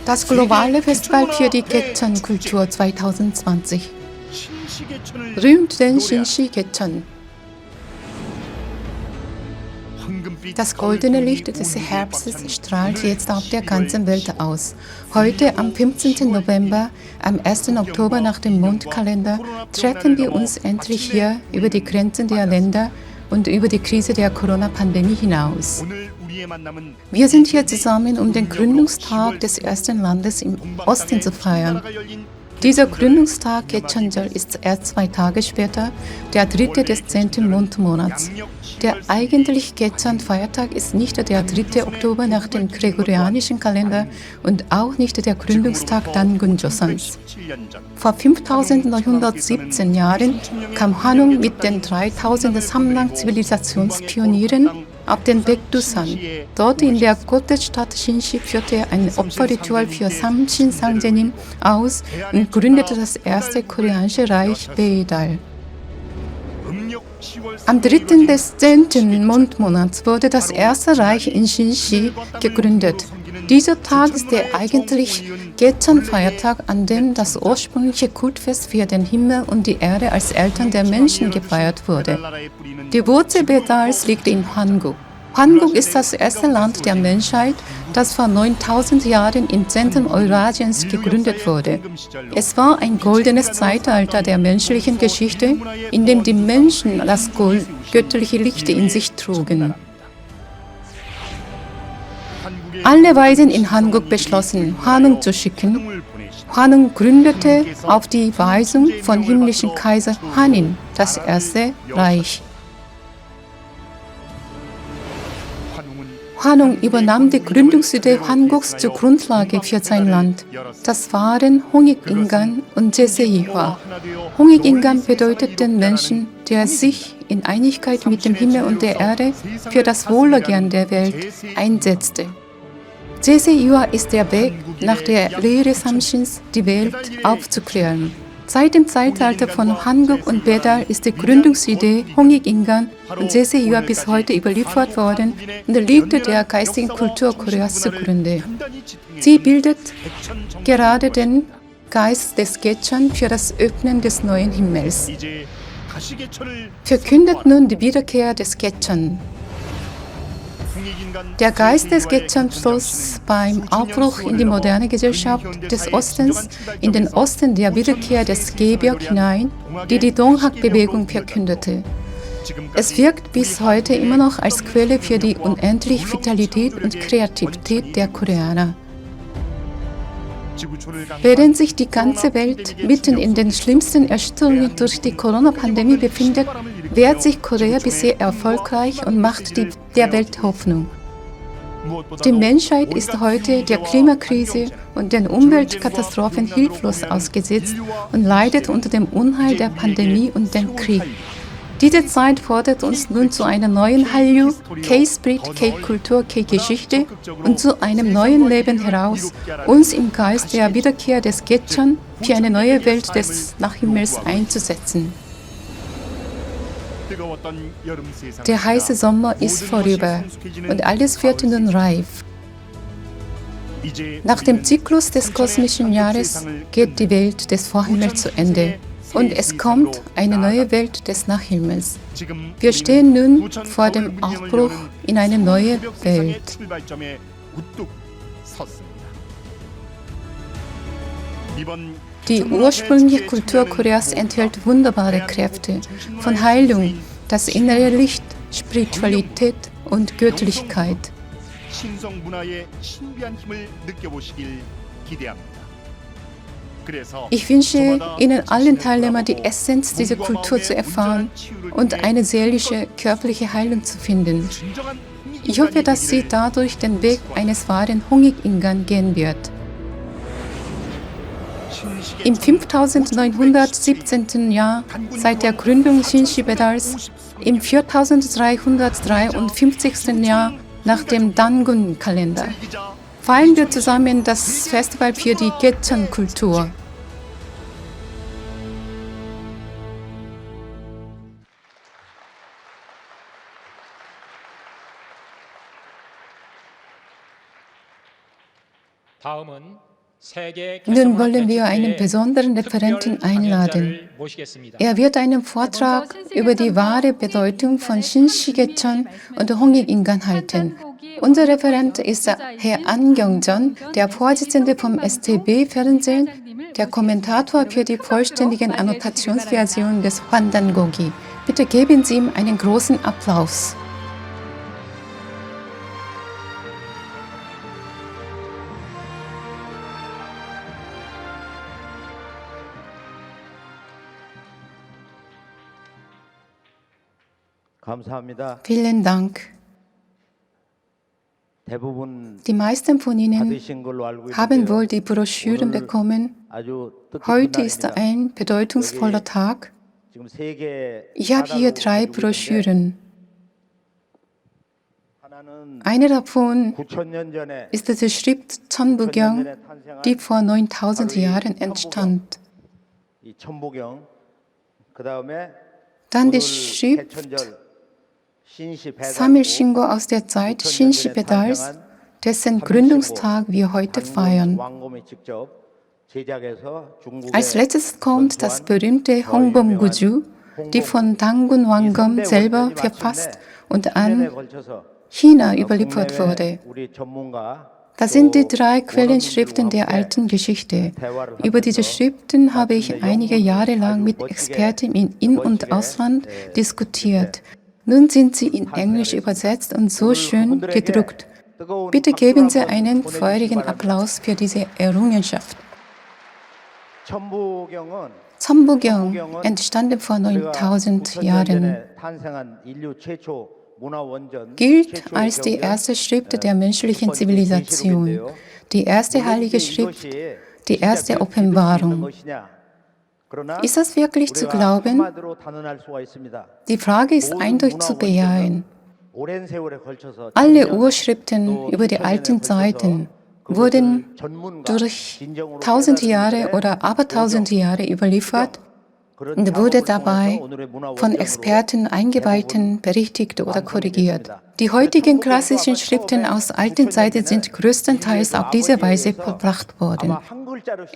Das globale Festival für die Gecheon-Kultur 2020 rühmt den Shinshi Gecheon. Das goldene Licht des Herbstes strahlt jetzt auf der ganzen Welt aus. Heute, am 15. November, am 1. Oktober nach dem Mondkalender, treffen wir uns endlich hier über die Grenzen der Länder und über die Krise der Corona-Pandemie hinaus. Wir sind hier zusammen, um den Gründungstag des ersten Landes im Osten zu feiern. Dieser Gründungstag Gecheonjeol ist erst 2 Tage später, der 3. des 10. Mondmonats. Der eigentliche Gecheon-Feiertag ist nicht der 3. Oktober nach dem gregorianischen Kalender und auch nicht der Gründungstag Dangun Josons. Vor 5917 Jahren kam Hanung mit den 3000 Samlang-Zivilisationspionieren auf den Weg Dusan. Dort in der Gottesstadt Shinshi führte er ein Opferritual für Samshin-Sangjenim aus und gründete das erste koreanische Reich Baedal. Am 3. des 10. Mondmonats wurde das erste Reich in Shinshi gegründet. Dieser Tag ist der eigentliche Gecheon-Feiertag, an dem das ursprüngliche Kultfest für den Himmel und die Erde als Eltern der Menschen gefeiert wurde. Die Wurzel Baedals liegt in Hanguk. Hanguk ist das erste Land der Menschheit, das vor 9000 Jahren im Zentrum Eurasiens gegründet wurde. Es war ein goldenes Zeitalter der menschlichen Geschichte, in dem die Menschen das göttliche Licht in sich trugen. Alle Weisen in Hanguk beschlossen, Hanung zu schicken. Hanung gründete auf die Weisung von himmlischen Kaiser Hanin das erste Reich. Hanung übernahm die Gründungsidee Hanguks zur Grundlage für sein Land. Das waren Hongik-Ingan und Jesse-Ihwa. Hongik-Ingan bedeutet den Menschen, der sich in Einigkeit mit dem Himmel und der Erde für das Wohlergehen der Welt einsetzte. Jesse-Ihwa ist der Weg, nach der Lehre Samshins die Welt aufzuklären. Seit dem Zeitalter von Hanguk und Baedal ist die Gründungsidee Hongik-Ingan und Jesse-Ihwa bis heute überliefert worden und liegt der geistigen Kultur Koreas zugrunde. Sie bildet gerade den Geist des Gecheon für das Öffnen des neuen Himmels. Verkündet nun die Wiederkehr des Gecheon. Der Geist des Gecheon floss beim Aufbruch in die moderne Gesellschaft des Ostens in den Osten der Wiederkehr des Gebirg hinein, die die Donghak-Bewegung verkündete. Es wirkt bis heute immer noch als Quelle für die unendliche Vitalität und Kreativität der Koreaner. Während sich die ganze Welt mitten in den schlimmsten Erschütterungen durch die Corona-Pandemie befindet, wehrt sich Korea bisher erfolgreich und macht der Welt Hoffnung. Die Menschheit ist heute der Klimakrise und den Umweltkatastrophen hilflos ausgesetzt und leidet unter dem Unheil der Pandemie und dem Krieg. Diese Zeit fordert uns nun zu einer neuen Hallyu, K-Spirit, K-Kultur, K-Geschichte und zu einem neuen Leben heraus, uns im Geist der Wiederkehr des Gecheon für eine neue Welt des Nachhimmels einzusetzen. Der heiße Sommer ist vorüber und alles wird nun reif. Nach dem Zyklus des kosmischen Jahres geht die Welt des Vorhimmels zu Ende. Und es kommt eine neue Welt des Nachhimmels. Wir stehen nun vor dem Aufbruch in eine neue Welt. Die ursprüngliche Kultur Koreas enthält wunderbare Kräfte von Heilung, das innere Licht, Spiritualität und Göttlichkeit. Ich wünsche Ihnen allen Teilnehmern die Essenz dieser Kultur zu erfahren und eine seelische, körperliche Heilung zu finden. Ich hoffe, dass Sie dadurch den Weg eines wahren Hongik-Ingan gehen wird. Im 5917. Jahr, seit der Gründung Shinshi Baedals, im 4353. Jahr nach dem Dangun-Kalender, feiern wir zusammen das Festival für die Gecheon-Kultur. Nun wollen wir einen besonderen Referenten einladen. Er wird einen Vortrag über die wahre Bedeutung von Shinshi Gecheon und Hongik-Ingan halten. Unser Referent ist Herr An Kyung-jeon, der Vorsitzende vom STB-Fernsehen, der Kommentator für die vollständigen Annotationsversionen des Hwandan-Gogi. Bitte geben Sie ihm einen großen Applaus. Vielen Dank. Die meisten von Ihnen haben wohl die Broschüren bekommen. Heute ist ein bedeutungsvoller Tag. Ich habe hier 3 Broschüren. Eine davon ist die Schrift Cheonbugyeong, die vor 9000 Jahren entstand. Dann die Schrift Samil Shingo aus der Zeit Shinshi Pedals, dessen Gründungstag wir heute feiern. Als letztes kommt das berühmte Hongbom Guju, die von Dangun Wanggeom selber verfasst und an China überliefert wurde. Das sind die 3 Quellenschriften der alten Geschichte. Über diese Schriften habe ich einige Jahre lang mit Experten im In- und Ausland diskutiert. Nun sind sie in Englisch übersetzt und so schön gedruckt. Bitte geben Sie einen feurigen Applaus für diese Errungenschaft. Cheonbugyeong entstand vor 9000 Jahren, gilt als die erste Schrift der menschlichen Zivilisation, die erste heilige Schrift, die erste Offenbarung. Ist das wirklich zu glauben? Die Frage ist eindeutig zu bejahen. Alle Urschriften über die alten Zeiten wurden durch 1000 Jahre oder abertausend Jahre überliefert und wurde dabei von Experten, Eingeweihten berichtigt oder korrigiert. Die heutigen klassischen Schriften aus alten Zeiten sind größtenteils auf diese Weise vollbracht worden.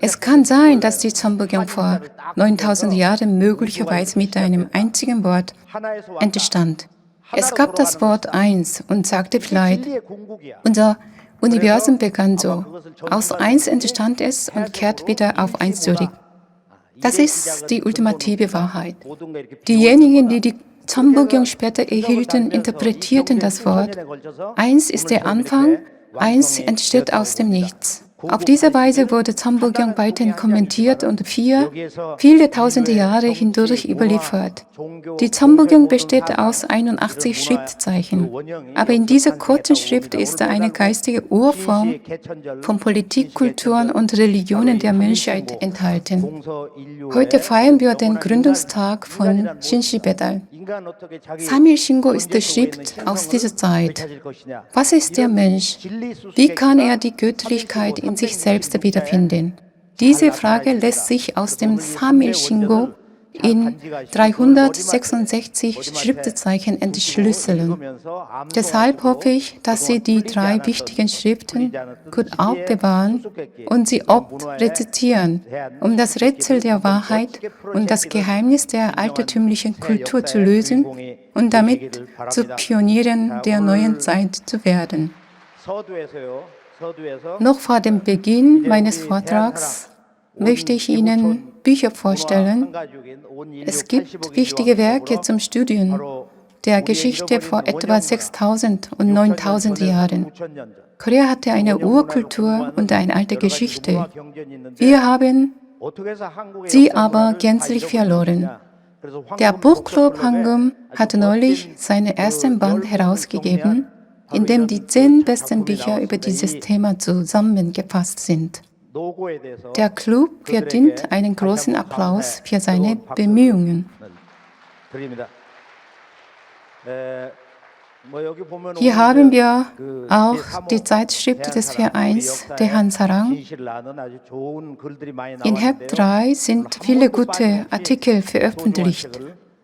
Es kann sein, dass die Cheonbugyeong vor 9000 Jahren möglicherweise mit einem einzigen Wort entstand. Es gab das Wort Eins und sagte vielleicht, unser Universum begann so. Aus Eins entstand es und kehrt wieder auf Eins zurück. Das ist die ultimative Wahrheit. Diejenigen, die die Cheonbugyeong später erhielten, interpretierten das Wort. Eins ist der Anfang, eins entsteht aus dem Nichts. Auf diese Weise wurde Cheonbugyeong weiterhin kommentiert und viele tausende Jahre hindurch überliefert. Die Cheonbugyeong besteht aus 81 Schriftzeichen, aber in dieser kurzen Schrift ist eine geistige Urform von Politik, Kulturen und Religionen der Menschheit enthalten. Heute feiern wir den Gründungstag von Shinshi Pedal. Samil Shingo ist die Schrift aus dieser Zeit. Was ist der Mensch? Wie kann er die Göttlichkeit in sich selbst wiederfinden? Diese Frage lässt sich aus dem Samil Shingo in 366 Schriftzeichen entschlüsseln. Deshalb hoffe ich, dass Sie die 3 wichtigen Schriften gut aufbewahren und sie oft rezitieren, um das Rätsel der Wahrheit und das Geheimnis der altertümlichen Kultur zu lösen und damit zu Pionieren der neuen Zeit zu werden. Noch vor dem Beginn meines Vortrags möchte ich Ihnen Bücher vorstellen. Es gibt wichtige Werke zum Studium der Geschichte vor etwa 6000 und 9000 Jahren. Korea hatte eine Urkultur und eine alte Geschichte. Wir haben sie aber gänzlich verloren. Der Buchclub Hangum hat neulich seinen ersten Band herausgegeben, in dem die 10 besten Bücher über dieses Thema zusammengefasst sind. Der Club verdient einen großen Applaus für seine Bemühungen. Hier haben wir auch die Zeitschrift des Vereins Daehan Sarang. In Heft 3 sind viele gute Artikel veröffentlicht.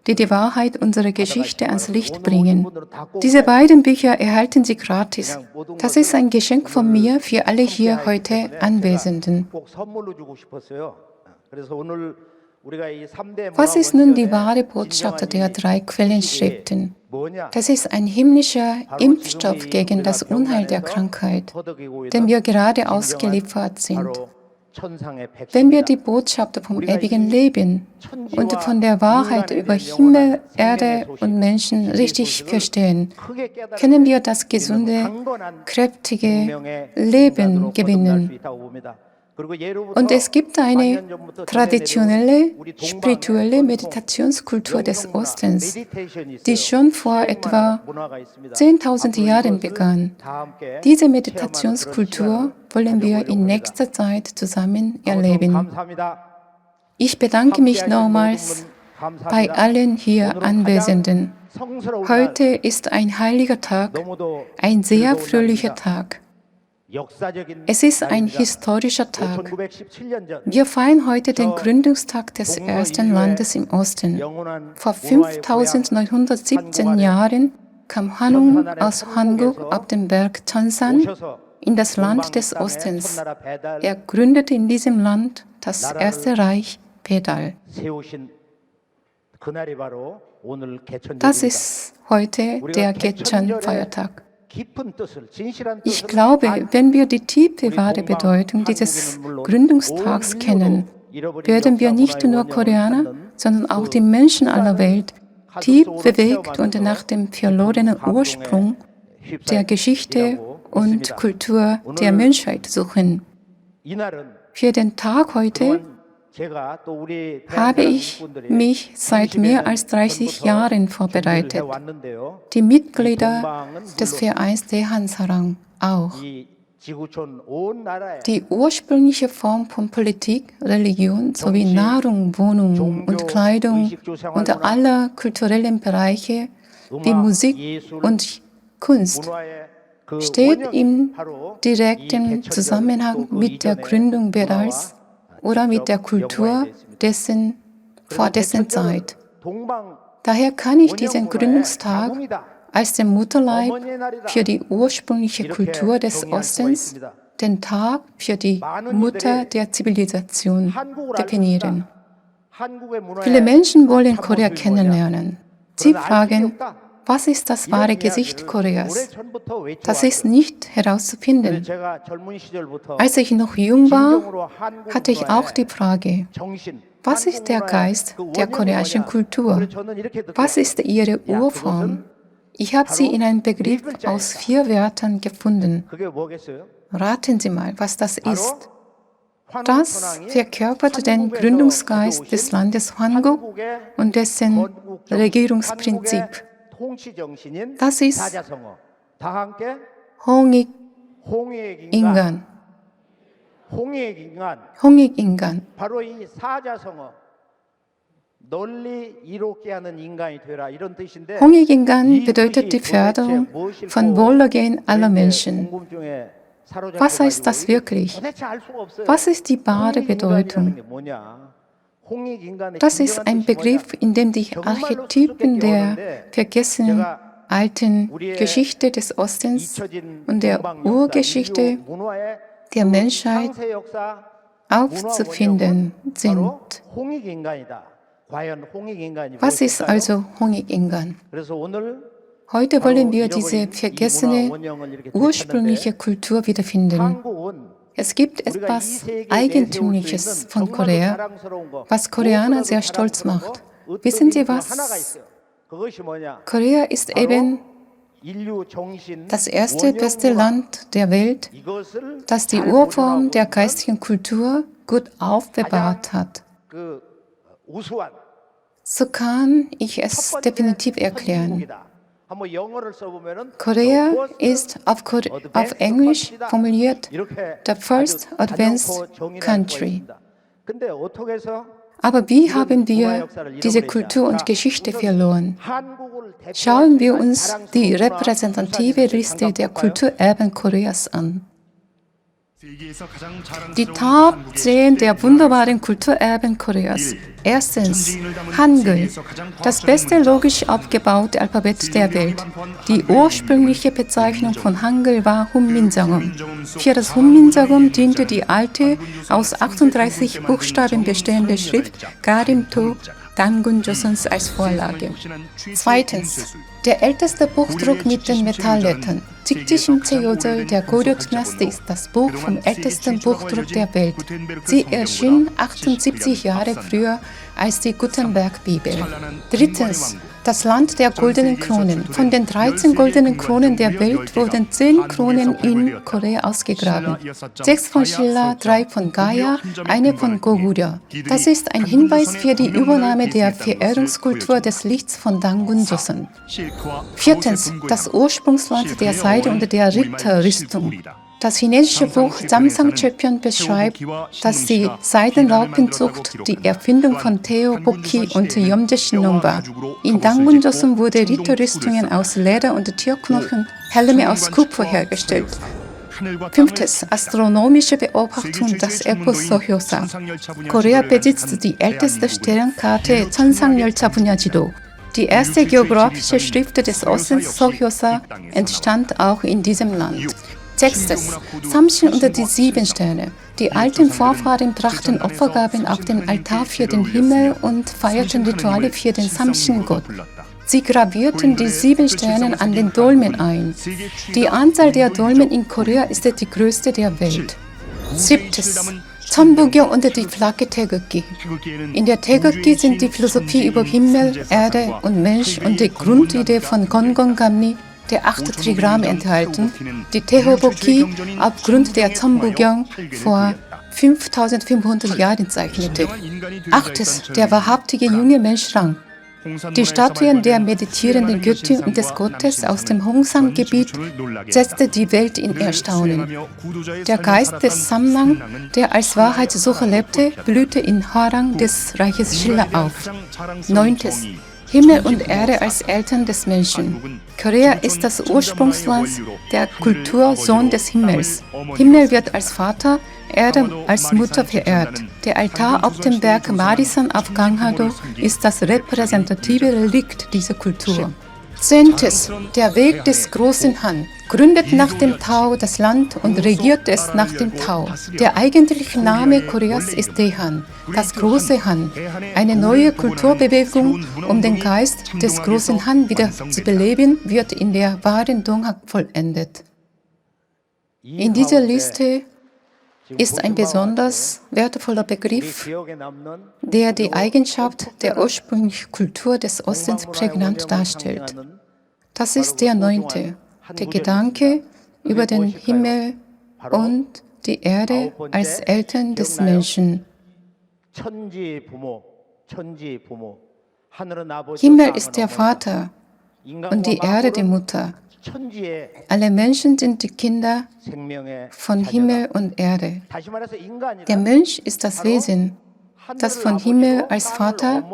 die die Wahrheit unserer Geschichte ans Licht bringen. Diese beiden Bücher erhalten Sie gratis. Das ist ein Geschenk von mir für alle hier heute Anwesenden. Was ist nun die wahre Botschaft der drei Quellenschriften? Das ist ein himmlischer Impfstoff gegen das Unheil der Krankheit, dem wir gerade ausgeliefert sind. Wenn wir die Botschaft vom ewigen Leben und von der Wahrheit über Himmel, Erde und Menschen richtig verstehen, können wir das gesunde, kräftige Leben gewinnen. Und es gibt eine traditionelle, spirituelle Meditationskultur des Ostens, die schon vor etwa 10.000 Jahren begann. Diese Meditationskultur wollen wir in nächster Zeit zusammen erleben. Ich bedanke mich nochmals bei allen hier Anwesenden. Heute ist ein heiliger Tag, ein sehr fröhlicher Tag. Es ist ein historischer Tag. Wir feiern heute den Gründungstag des ersten Landes im Osten. Vor 5917 Jahren kam Hanung aus Hanguk auf den Berg Cheonsan in das Land des Ostens. Er gründete in diesem Land das erste Reich Pedal. Das ist heute der Gecheon-Feiertag. Ich glaube, wenn wir die tiefe, wahre Bedeutung dieses Gründungstags kennen, werden wir nicht nur Koreaner, sondern auch die Menschen aller Welt tief bewegt und nach dem verlorenen Ursprung der Geschichte und Kultur der Menschheit suchen. Für den Tag heute habe ich mich seit mehr als 30 Jahren vorbereitet. Die Mitglieder des Vereins Daehan-Sarang auch. Die ursprüngliche Form von Politik, Religion sowie Nahrung, Wohnung und Kleidung und aller kulturellen Bereiche wie Musik und Kunst steht im direkten Zusammenhang mit der Gründung Pedals oder mit der Kultur vor dessen Zeit. Daher kann ich diesen Gründungstag als den Mutterleib für die ursprüngliche Kultur des Ostens, den Tag für die Mutter der Zivilisation definieren. Viele Menschen wollen Korea kennenlernen. Sie fragen, was ist das wahre Gesicht Koreas? Das ist nicht herauszufinden. Als ich noch jung war, hatte ich auch die Frage, was ist der Geist der koreanischen Kultur? Was ist ihre Urform? Ich habe sie in einem Begriff aus 4 Wörtern gefunden. Raten Sie mal, was das ist. Das verkörpert den Gründungsgeist des Landes Hanguk und dessen Regierungsprinzip. Das ist Hongik-Ingan. Hongik-Ingan. Hongik-Ingan bedeutet die Förderung von Wohlergehen aller Menschen. Was heißt das wirklich? Was ist die wahre Bedeutung? Das ist ein Begriff, in dem die Archetypen der vergessenen alten Geschichte des Ostens und der Urgeschichte der Menschheit aufzufinden sind. Was ist also Hongik-Ingan? Heute wollen wir diese vergessene ursprüngliche Kultur wiederfinden. Es gibt etwas Eigentümliches von Korea, was Koreaner sehr stolz macht. Wissen Sie was? Korea ist eben das erste beste Land der Welt, das die Urform der geistigen Kultur gut aufbewahrt hat. So kann ich es definitiv erklären. Korea ist auf Englisch formuliert the first advanced country. Aber wie haben wir diese Kultur und Geschichte verloren? Schauen wir uns die repräsentative Liste der Kulturerben Koreas an. Die Top 10 der wunderbaren Kulturerben Koreas. Erstens, Hangul, das beste logisch aufgebaute Alphabet der Welt. Die ursprüngliche Bezeichnung von Hangul war Hunminjeongeum. Für das Hunminjeongeum diente die alte, aus 38 Buchstaben bestehende Schrift Garimto Dangun Josons als Vorlage. Zweitens, der älteste Buchdruck mit den Metalllettern. Jigjisimche der Goryeo-Dynastie ist das Buch vom ältesten Buchdruck der Welt. Sie erschien 78 Jahre früher als die Gutenberg-Bibel. Drittens, das Land der goldenen Kronen. Von den 13 goldenen Kronen der Welt wurden 10 Kronen in Korea ausgegraben. 6 von Silla, 3 von Gaya, eine von Goguryeo. Das ist ein Hinweis für die Übernahme der Verehrungskultur des Lichts von Dangun Joseon. Viertens, das Ursprungsland der Seide und der Ritterrüstung. Das chinesische Buch Samsang-Chepion beschreibt, dass die Seidenraupenzucht die Erfindung von Taeobokki und Yeomje-Shinnon war. In Dangun Joseon wurde Ritterrüstungen aus Leder und Tierknochen, Helme aus Kupfer hergestellt. Fünftes, astronomische Beobachtung, das Epos Sohyosa. Korea besitzt die älteste Sternkarte Cheonsang-Yeolcha Bunyajido. Die erste geografische Schrift des Ostens Sohyosa entstand auch in diesem Land. Sechstes, Samshin und die 7 Sterne. Die alten Vorfahren brachten Opfergaben auf den Altar für den Himmel und feierten Rituale für den Samshin-Gott. Sie gravierten die 7 Sterne an den Dolmen ein. Die Anzahl der Dolmen in Korea ist die größte der Welt. Siebtes, Cheonbugyeong und die Flagge Taegukgi. In der Taegukgi sind die Philosophie über Himmel, Erde und Mensch und die Grundidee von Gongongamni, der 8 Trigramme enthalten, die Taeobokki aufgrund der Cheonbugyeong vor 5500 Jahren zeichnete. 8. Der wahrhaftige junge Mensch Rang. Die Statuen der meditierenden Göttin und des Gottes aus dem Hongsan-Gebiet setzte die Welt in Erstaunen. Der Geist des Samnang, der als Wahrheitssucher lebte, blühte in Hwarang des Reiches Silla auf. 9. Himmel und Erde als Eltern des Menschen. Korea ist das Ursprungsland der Kultur Sohn des Himmels. Himmel wird als Vater, Erde als Mutter verehrt. Der Altar auf dem Berg Marisan auf Ganghado ist das repräsentative Relikt dieser Kultur. 10. Der Weg des großen Han. Gründet nach dem Tao das Land und regiert es nach dem Tao. Der eigentliche Name Koreas ist Daehan, das große Han. Eine neue Kulturbewegung, um den Geist des großen Han wieder zu beleben, wird in der wahren Donghak vollendet. In dieser Liste ist ein besonders wertvoller Begriff, der die Eigenschaft der ursprünglichen Kultur des Ostens prägnant darstellt. Das ist der 9., der Gedanke über den Himmel und die Erde als Eltern des Menschen. Himmel ist der Vater und die Erde die Mutter. Alle Menschen sind die Kinder von Himmel und Erde. Der Mensch ist das Wesen, das von Himmel als Vater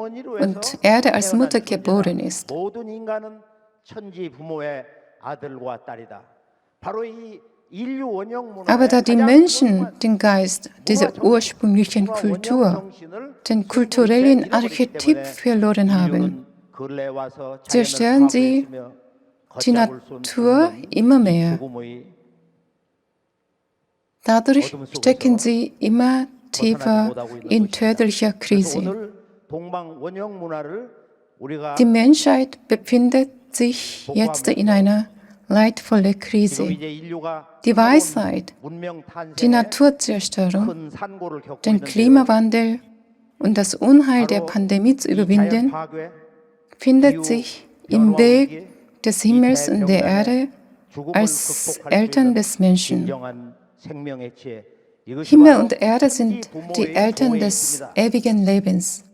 und Erde als Mutter geboren ist. Aber da die Menschen den Geist dieser ursprünglichen Kultur, den kulturellen Archetyp verloren haben, zerstören sie die Natur immer mehr. Dadurch stecken sie immer tiefer in tödlicher Krise. Die Menschheit befindet sich jetzt in einer leidvollen Krise. Die Weisheit, die Naturzerstörung, den Klimawandel und das Unheil der Pandemie zu überwinden, findet sich im Weg des Himmels und der Erde als Eltern des Menschen. Himmel und Erde sind die Eltern des ewigen Lebens.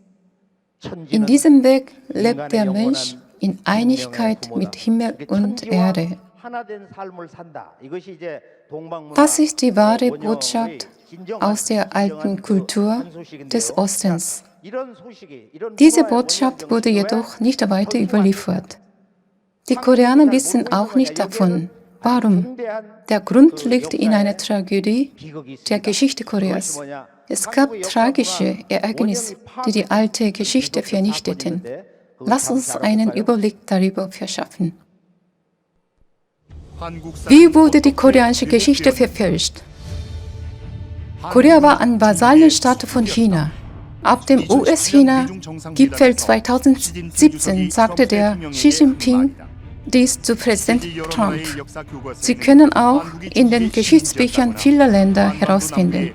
In diesem Weg lebt der Mensch in Einigkeit mit Himmel und Erde. Das ist die wahre Botschaft aus der alten Kultur des Ostens. Diese Botschaft wurde jedoch nicht weiter überliefert. Die Koreaner wissen auch nicht davon, Warum? Der Grund liegt in einer Tragödie der Geschichte Koreas. Es gab tragische Ereignisse, die die alte Geschichte vernichteten. Lass uns einen Überblick darüber verschaffen. Wie wurde die koreanische Geschichte verfälscht? Korea war ein Vasallenstaat von China. Ab dem US-China-Gipfel 2017 sagte der Xi Jinping dies zu Präsident Trump. Sie können auch in den Geschichtsbüchern vieler Länder herausfinden.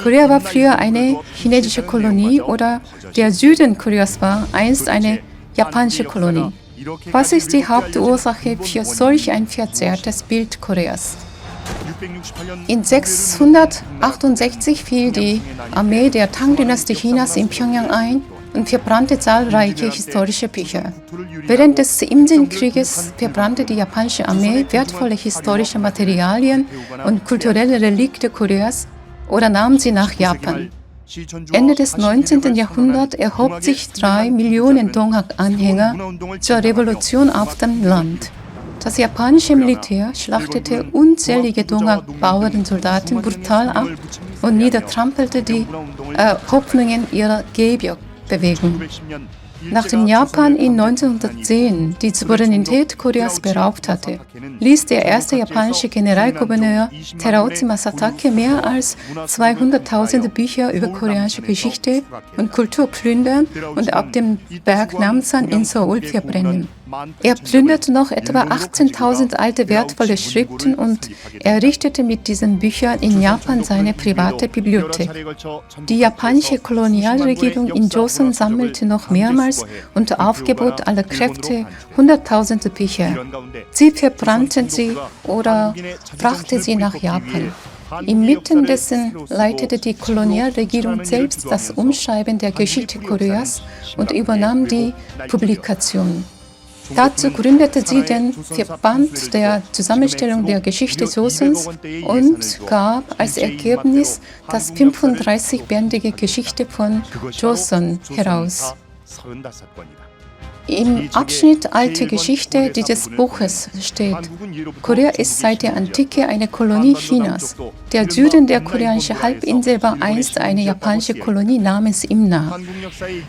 Korea war früher eine chinesische Kolonie oder der Süden Koreas war einst eine japanische Kolonie. Was ist die Hauptursache für solch ein verzerrtes Bild Koreas? In 668 fiel die Armee der Tang-Dynastie Chinas in Pjöngjang ein und verbrannte zahlreiche historische Bücher. Während des Imsenkrieges verbrannte die japanische Armee wertvolle historische Materialien und kulturelle Relikte Koreas oder nahm sie nach Japan. Ende des 19. Jahrhunderts erhob sich 3 Millionen Donghak-Anhänger zur Revolution auf dem Land. Das japanische Militär schlachtete unzählige Donghak-Bauernsoldaten brutal ab und niedertrampelte die Hoffnungen ihrer Gebiok-Bewegung. Nachdem Japan in 1910 die Souveränität Koreas beraubt hatte, ließ der erste japanische Generalgouverneur Terauchi Masatake mehr als 200.000 Bücher über koreanische Geschichte und Kultur plündern und auf dem Berg Namsan in Seoul verbrennen. Er plünderte noch etwa 18.000 alte wertvolle Schriften und errichtete mit diesen Büchern in Japan seine private Bibliothek. Die japanische Kolonialregierung in Joseon sammelte noch mehrmals unter Aufgebot aller Kräfte 100.000 Bücher. Sie verbrannten sie oder brachte sie nach Japan. Inmitten dessen leitete die Kolonialregierung selbst das Umschreiben der Geschichte Koreas und übernahm die Publikation. Dazu gründete sie den Verband der Zusammenstellung der Geschichte Joseons und gab als Ergebnis das 35-bändige Geschichte von Joseon heraus. Im Abschnitt Alte Geschichte dieses Buches steht: Korea ist seit der Antike eine Kolonie Chinas. Der Süden der koreanischen Halbinsel war einst eine japanische Kolonie namens Imna.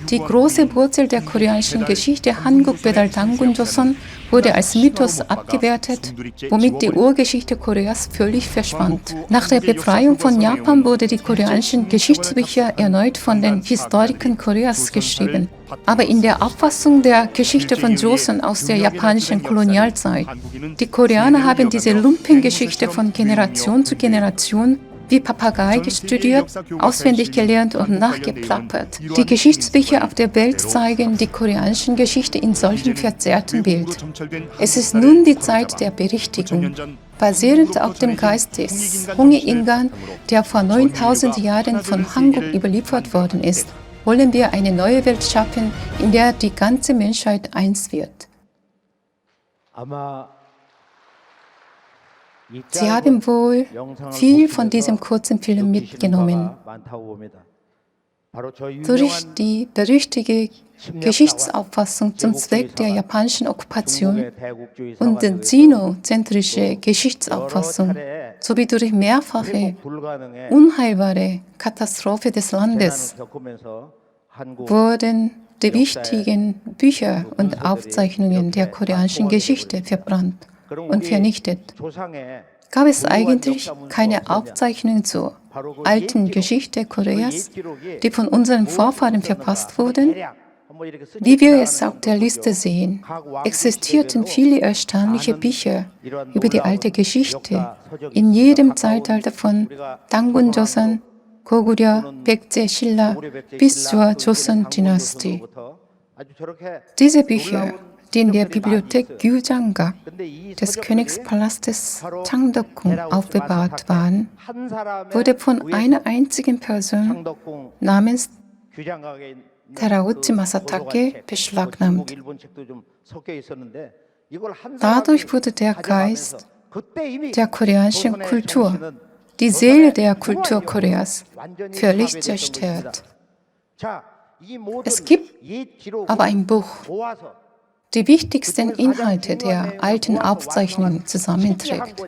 Die große Wurzel der koreanischen Geschichte Hanguk Bedal Dangun Joseon wurde als Mythos abgewertet, womit die Urgeschichte Koreas völlig verschwand. Nach der Befreiung von Japan wurden die koreanischen Geschichtsbücher erneut von den Historikern Koreas geschrieben. Aber in der Auffassung der Geschichte von Joseon aus der japanischen Kolonialzeit, die Koreaner haben diese Lumpengeschichte von Generation zu Generation wie Papagei studiert, auswendig gelernt und nachgeplappert. Die Geschichtsbücher auf der Welt zeigen die koreanische Geschichte in solchem verzerrten Bild. Es ist nun die Zeit der Berichtigung. Basierend auf dem Geist des Hongik Ingan, der vor 9000 Jahren von Hanguk überliefert worden ist, wollen wir eine neue Welt schaffen, in der die ganze Menschheit eins wird. Sie haben wohl viel von diesem kurzen Film mitgenommen. Durch die berüchtigte Geschichtsauffassung zum Zweck der japanischen Okkupation und die sinozentrische Geschichtsauffassung sowie durch mehrfache unheilbare Katastrophe des Landes wurden die wichtigen Bücher und Aufzeichnungen der koreanischen Geschichte verbrannt und vernichtet. Gab es eigentlich keine Aufzeichnungen zur alten Geschichte Koreas, die von unseren Vorfahren verfasst wurden? Wie wir es auf der Liste sehen, existierten viele erstaunliche Bücher über die alte Geschichte in jedem Zeitalter von Dangun Joseon, Goguryeo, Baekje, Silla bis zur Joseon-Dynastie. Diese Bücher, die in der Bibliothek Gyeojang-gak des Königspalastes Changdeok-gung aufbewahrt waren, wurde von einer einzigen Person namens Terauchi Masatake beschlagnahmt. Dadurch wurde der Geist der koreanischen Kultur, die Seele der Kultur Koreas, völlig zerstört. Es gibt aber ein Buch, die wichtigsten Inhalte der alten Aufzeichnungen zusammenträgt.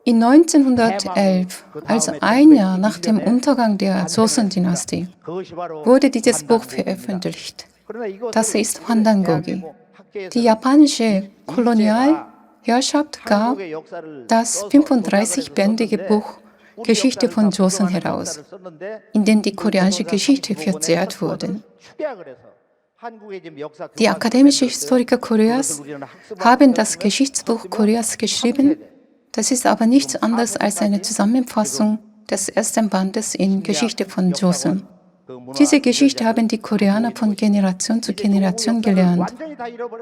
In 1911, also ein Jahr nach dem Untergang der Joseon-Dynastie, wurde dieses Buch veröffentlicht. Das ist Hwandangogi. Die japanische Kolonialherrschaft gab das 35-bändige Buch Geschichte von Joseon heraus, in dem die koreanische Geschichte verzerrt wurde. Die akademischen Historiker Koreas haben das Geschichtsbuch Koreas geschrieben. Das ist aber nichts anderes als eine Zusammenfassung des ersten Bandes in Geschichte von Joseon. Diese Geschichte haben die Koreaner von Generation zu Generation gelernt.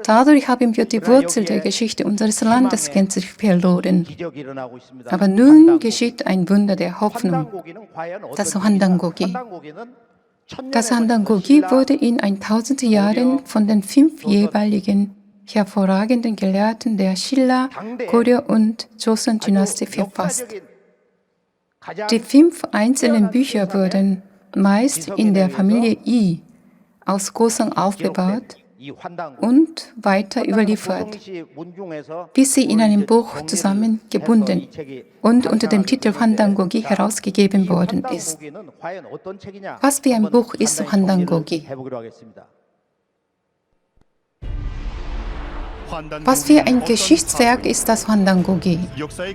Dadurch haben wir die Wurzel der Geschichte unseres Landes gänzlich verloren. Aber nun geschieht ein Wunder der Hoffnung, das Hwandangogi. Das Hwandangogi wurde in 1000 Jahren von den 5 jeweiligen hervorragenden Gelehrten der Silla, Goryeo und Joseon-Dynastie verfasst. Die 5 einzelnen Bücher wurden meist in der Familie Lee aus Goseong aufbewahrt und weiter überliefert, bis sie in einem Buch zusammengebunden und unter dem Titel Hwandangogi herausgegeben worden ist. Was für ein Buch ist Hwandangogi? Was für ein Geschichtswerk ist das Hwandangogi?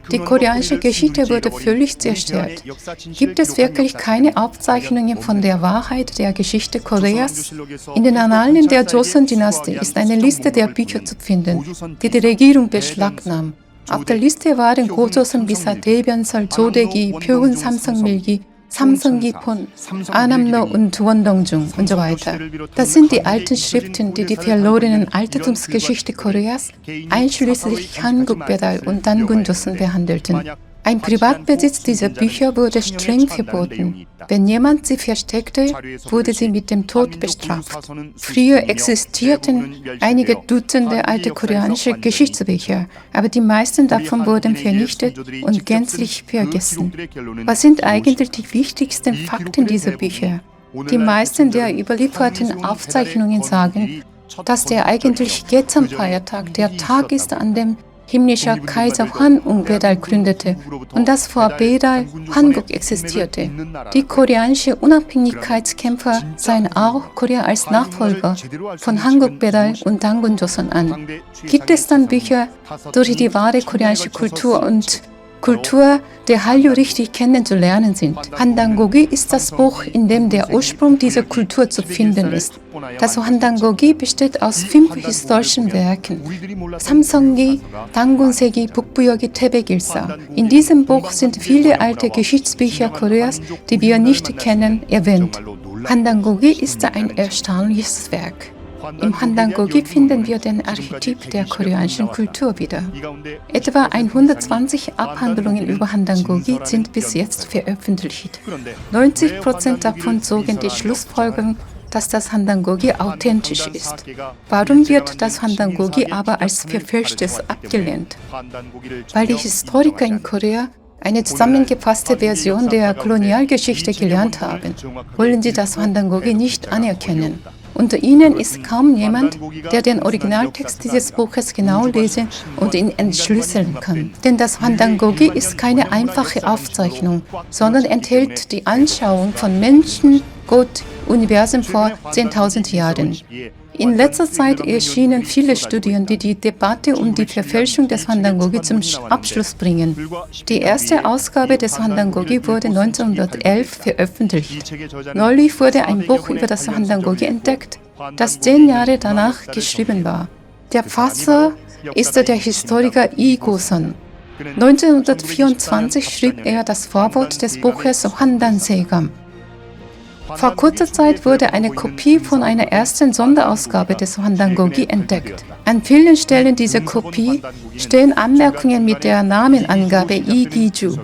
Die koreanische Geschichte wurde völlig zerstört. Gibt es wirklich keine Aufzeichnungen von der Wahrheit der Geschichte Koreas? In den Annalen der Joseon-Dynastie ist eine Liste der Bücher zu finden, die die Regierung beschlagnahmt. Auf der Liste waren Gojoseon Bisa, Daebyeonsol, Jodegi, Pyogun Samseongmilgi, Samseongi-pon, Anamno und Wondongjung und so weiter. Das sind die alten Schriften, die die verlorenen Altertumsgeschichte Koreas, einschließlich Hanguk-Bedal und Dangun Joseon behandelten. Ein Privatbesitz dieser Bücher wurde streng verboten. Wenn jemand sie versteckte, wurde sie mit dem Tod bestraft. Früher existierten einige Dutzende alte koreanische Geschichtsbücher, aber die meisten davon wurden vernichtet und gänzlich vergessen. Was sind eigentlich die wichtigsten Fakten dieser Bücher? Die meisten der überlieferten Aufzeichnungen sagen, dass der eigentliche Gecheon-Feiertag der Tag ist, an dem himmlischer Kaiser Hwanung Bedal gründete und dass vor Bedal Hanguk existierte. Die koreanischen Unabhängigkeitskämpfer sahen auch Korea als Nachfolger von Hanguk Bedal und Dangun Joseon an. Gibt es dann Bücher, durch die wahre koreanische Kultur und Kultur der Hallyu richtig kennenzulernen sind? Hwandangogi ist das Buch, in dem der Ursprung dieser Kultur zu finden ist. Das Hwandangogi besteht aus 5 historischen Werken: Samseonggi, Dangunsegi, Bukbuyogi, Taebegilsa. In diesem Buch sind viele alte Geschichtsbücher Koreas, die wir nicht kennen, erwähnt. Hwandangogi ist ein erstaunliches Werk. Im Hwandangogi finden wir den Archetyp der koreanischen Kultur wieder. Etwa 120 Abhandlungen über Hwandangogi sind bis jetzt veröffentlicht. 90% davon zogen die Schlussfolgerung, dass das Hwandangogi authentisch ist. Warum wird das Hwandangogi aber als verfälschtes abgelehnt? Weil die Historiker in Korea eine zusammengefasste Version der Kolonialgeschichte gelernt haben, wollen sie das Hwandangogi nicht anerkennen. Unter ihnen ist kaum jemand, der den Originaltext dieses Buches genau lesen und ihn entschlüsseln kann. Denn das Hwandangogi ist keine einfache Aufzeichnung, sondern enthält die Anschauung von Menschen, Gott, Universum vor 10.000 Jahren. In letzter Zeit erschienen viele Studien, die die Debatte um die Verfälschung des Hwandangogi zum Abschluss bringen. Die erste Ausgabe des Hwandangogi wurde 1911 veröffentlicht. Neulich wurde ein Buch über das Hwandangogi entdeckt, das 10 Jahre danach geschrieben war. Der Verfasser ist der Historiker Lee Goseon. 1924 schrieb er das Vorwort des Buches Hwandanseegam. Vor kurzer Zeit wurde eine Kopie von einer ersten Sonderausgabe des Hwandangogi entdeckt. An vielen Stellen dieser Kopie stehen Anmerkungen mit der Namenangabe Lee Gi-ju.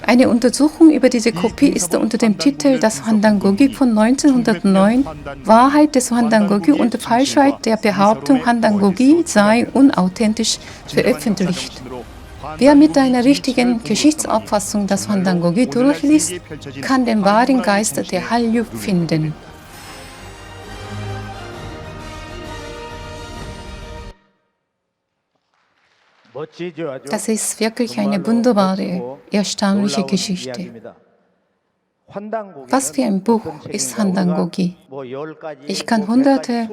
Eine Untersuchung über diese Kopie ist unter dem Titel Das Hwandangogi von 1909, Wahrheit des Hwandangogi und Falschheit der Behauptung, Hwandangogi sei unauthentisch, veröffentlicht. Wer mit einer richtigen Geschichtsauffassung das Hwandangogi durchliest, kann den wahren Geist der Hallyu finden. Das ist wirklich eine wunderbare, erstaunliche Geschichte. Was für ein Buch ist Handangogi? Ich kann hunderte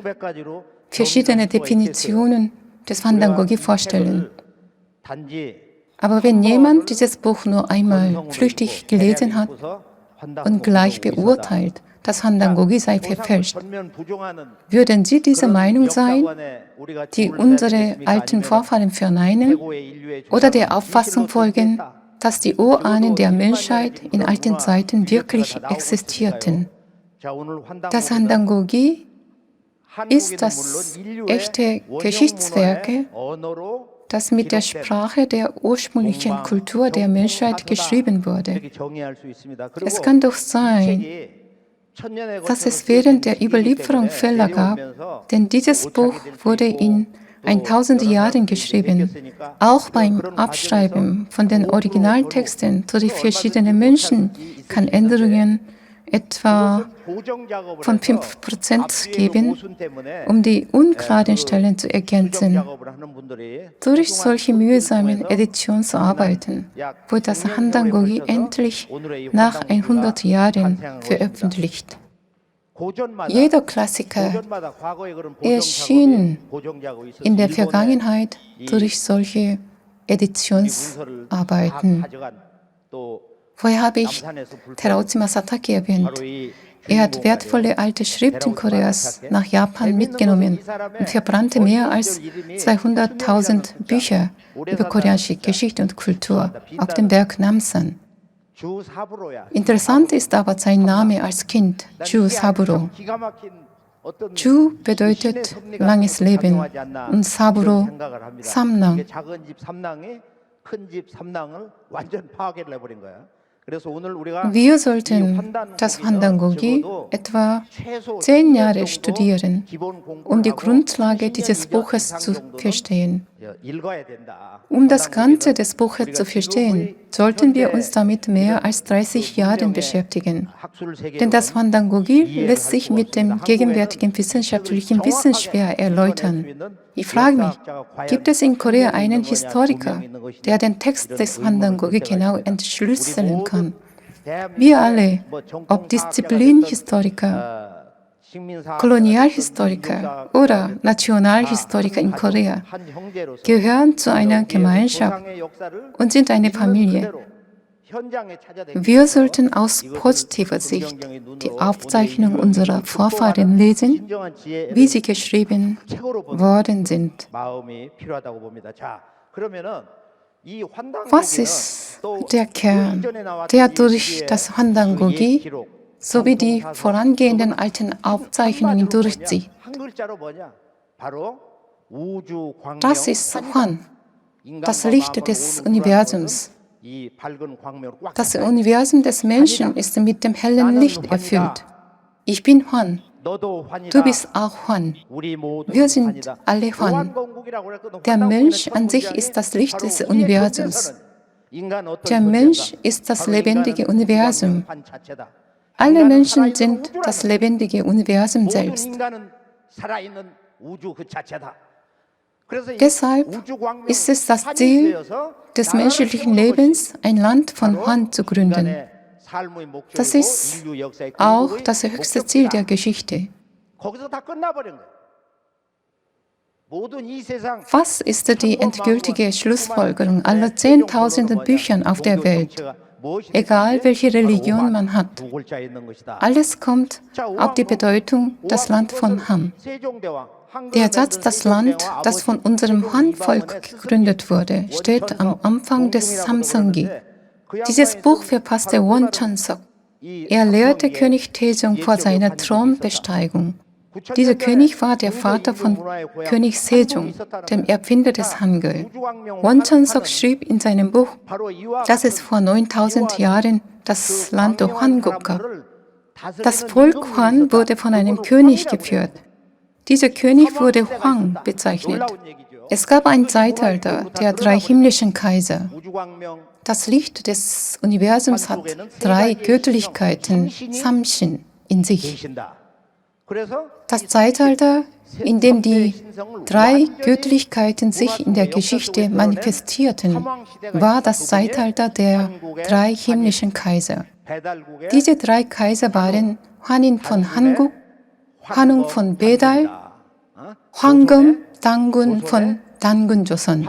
verschiedene Definitionen des Handangogi vorstellen. Aber wenn jemand dieses Buch nur einmal flüchtig gelesen hat und gleich beurteilt, dass Handangogi sei verfälscht, würden Sie dieser Meinung sein, die unsere alten Vorfahren verneinen, oder der Auffassung folgen, dass die Urahnen der Menschheit in alten Zeiten wirklich existierten? Das Handangogi ist das echte Geschichtswerk, das mit der Sprache der ursprünglichen Kultur der Menschheit geschrieben wurde. Es kann doch sein, dass es während der Überlieferung Fehler gab, denn dieses Buch wurde in 1000 Jahren geschrieben. Auch beim Abschreiben von den Originaltexten zu den verschiedenen Menschen kann Änderungen etwa von 5% geben, um die unklaren Stellen zu ergänzen. Durch solche mühsamen Editionsarbeiten wurde das Handangogi endlich nach 100 Jahren veröffentlicht. Jeder Klassiker erschien in der Vergangenheit durch solche Editionsarbeiten. Vorher habe ich Terauchi Masataki erwähnt. Er hat wertvolle alte Schriften Koreas nach Japan mitgenommen und verbrannte mehr als 200.000 Bücher über koreanische Geschichte und Kultur auf dem Berg Namsan. Interessant ist aber sein Name als Kind, Ju Saburo. Ju bedeutet langes Leben und Saburo Samnang. Wir sollten das Handangogi etwa 10 Jahre studieren, um die Grundlage dieses Buches zu verstehen. Um das Ganze des Buches zu verstehen, sollten wir uns damit mehr als 30 Jahren beschäftigen. Denn das Handangogi lässt sich mit dem gegenwärtigen wissenschaftlichen Wissen schwer erläutern. Ich frage mich, gibt es in Korea einen Historiker, der den Text des Handangogi genau entschlüsseln kann? Wir alle, ob Disziplinhistoriker, Kolonialhistoriker oder Nationalhistoriker in Korea, gehören zu einer Gemeinschaft und sind eine Familie. Wir sollten aus positiver Sicht die Aufzeichnung unserer Vorfahren lesen, wie sie geschrieben worden sind. Was ist der Kern, der durch das Handangogi sowie die vorangehenden alten Aufzeichnungen durchzieht? Das ist Hwan, das Licht des Universums. Das Universum des Menschen ist mit dem hellen Licht erfüllt. Ich bin Hwan. Du bist auch Hwan. Wir sind alle Hwan. Der Mensch an sich ist das Licht des Universums. Der Mensch ist das lebendige Universum. Alle Menschen sind das lebendige Universum selbst. Deshalb ist es das Ziel des menschlichen Lebens, ein Land von Hwan zu gründen. Das ist auch das höchste Ziel der Geschichte. Was ist die endgültige Schlussfolgerung aller 10.000 Büchern auf der Welt, egal welche Religion man hat? Alles kommt auf die Bedeutung das Land von Han. Der Satz, das Land, das von unserem Han-Volk gegründet wurde, steht am Anfang des Samsung-gi. Dieses Buch verfasste Won Chon-sok. Er lehrte König Taejong vor seiner Thronbesteigung. Dieser König war der Vater von König Sejong, dem Erfinder des Hangul. Won Chon-sok schrieb in seinem Buch, dass es vor 9000 Jahren das Land Hwanguk gab. Das Volk Hwan wurde von einem König geführt. Dieser König wurde Hwang bezeichnet. Es gab ein Zeitalter der 3 himmlischen Kaiser. Das Licht des Universums hat 3 Göttlichkeiten, Samshin, in sich. Das Zeitalter in dem die drei Göttlichkeiten sich in der Geschichte manifestierten, war das Zeitalter der drei himmlischen Kaiser. Diese drei Kaiser waren Hwanin von Hanguk, Hanung von Bedal, Hwangom Dangun von Dangun Joseon.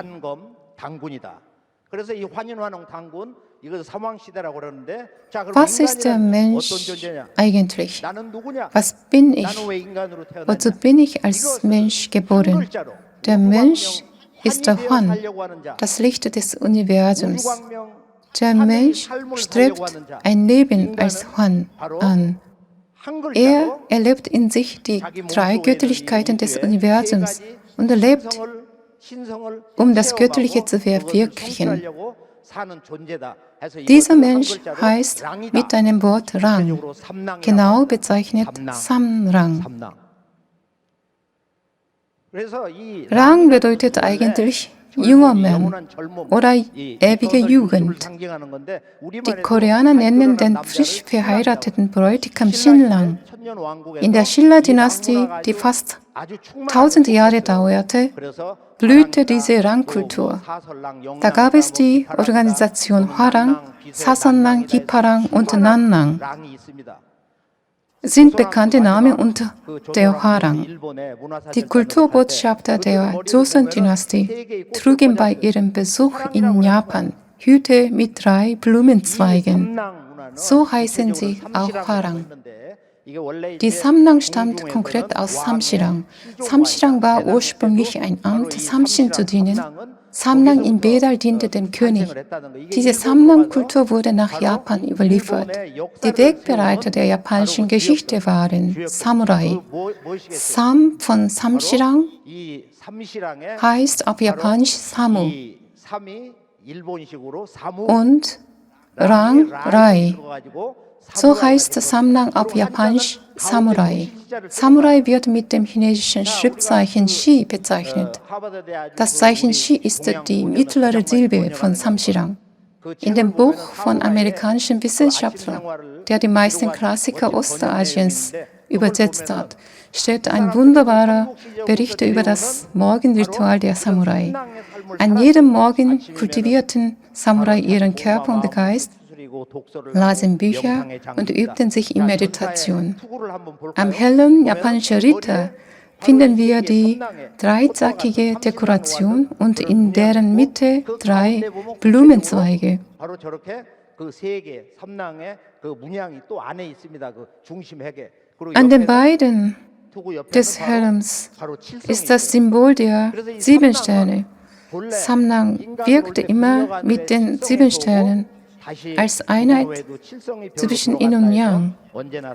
Was ist der Mensch eigentlich? Was bin ich? Wozu bin ich als Mensch geboren? Der Mensch ist der Hwan, das Licht des Universums. Der Mensch strebt ein Leben als Hwan an. Er erlebt in sich die drei Göttlichkeiten des Universums und lebt, um das Göttliche zu verwirklichen. Dieser Mensch heißt mit einem Wort Rang, genau bezeichnet Samrang. Rang bedeutet eigentlich junger Mann oder ewige Jugend. Die Koreaner nennen den frisch verheirateten Bräutigam Shinlang. In der Silla-Dynastie, die fast 1000 Jahre dauerte, blühte diese Rangkultur. Da gab es die Organisation Hwarang, Saseonrang, Giparang und Nanrang. Sind bekannte Namen unter der Hwarang. Die Kulturbotschafter der Joseon-Dynastie trugen bei ihrem Besuch in Japan Hüte mit 3 Blumenzweigen. So heißen sie auch Hwarang. Die Samrang stammt konkret aus Samshirang. Samshirang war ursprünglich ein Amt, Samshin zu dienen. Samrang in Bedal diente dem König. Diese Samrang-Kultur wurde nach Japan überliefert. Die Wegbereiter der japanischen Geschichte waren Samurai. Sam von Samshirang heißt auf Japanisch Samu und Rang Rai. So heißt Samrang auf Japanisch Samurai. Samurai wird mit dem chinesischen Schriftzeichen Shi bezeichnet. Das Zeichen Shi ist die mittlere Silbe von Samshirang. In dem Buch von amerikanischen Wissenschaftlern, der die meisten Klassiker Ostasiens übersetzt hat, steht ein wunderbarer Bericht über das Morgenritual der Samurai. An jedem Morgen kultivierten Samurai ihren Körper und Geist, lasen Bücher und übten sich in Meditation. Am hellen japanischen Ritter finden wir die dreizackige Dekoration und in deren Mitte 3 Blumenzweige. An den beiden des Helms ist das Symbol der 7 Sterne. Samrang wirkte immer mit den 7 Sternen als Einheit zwischen Yin und Yang.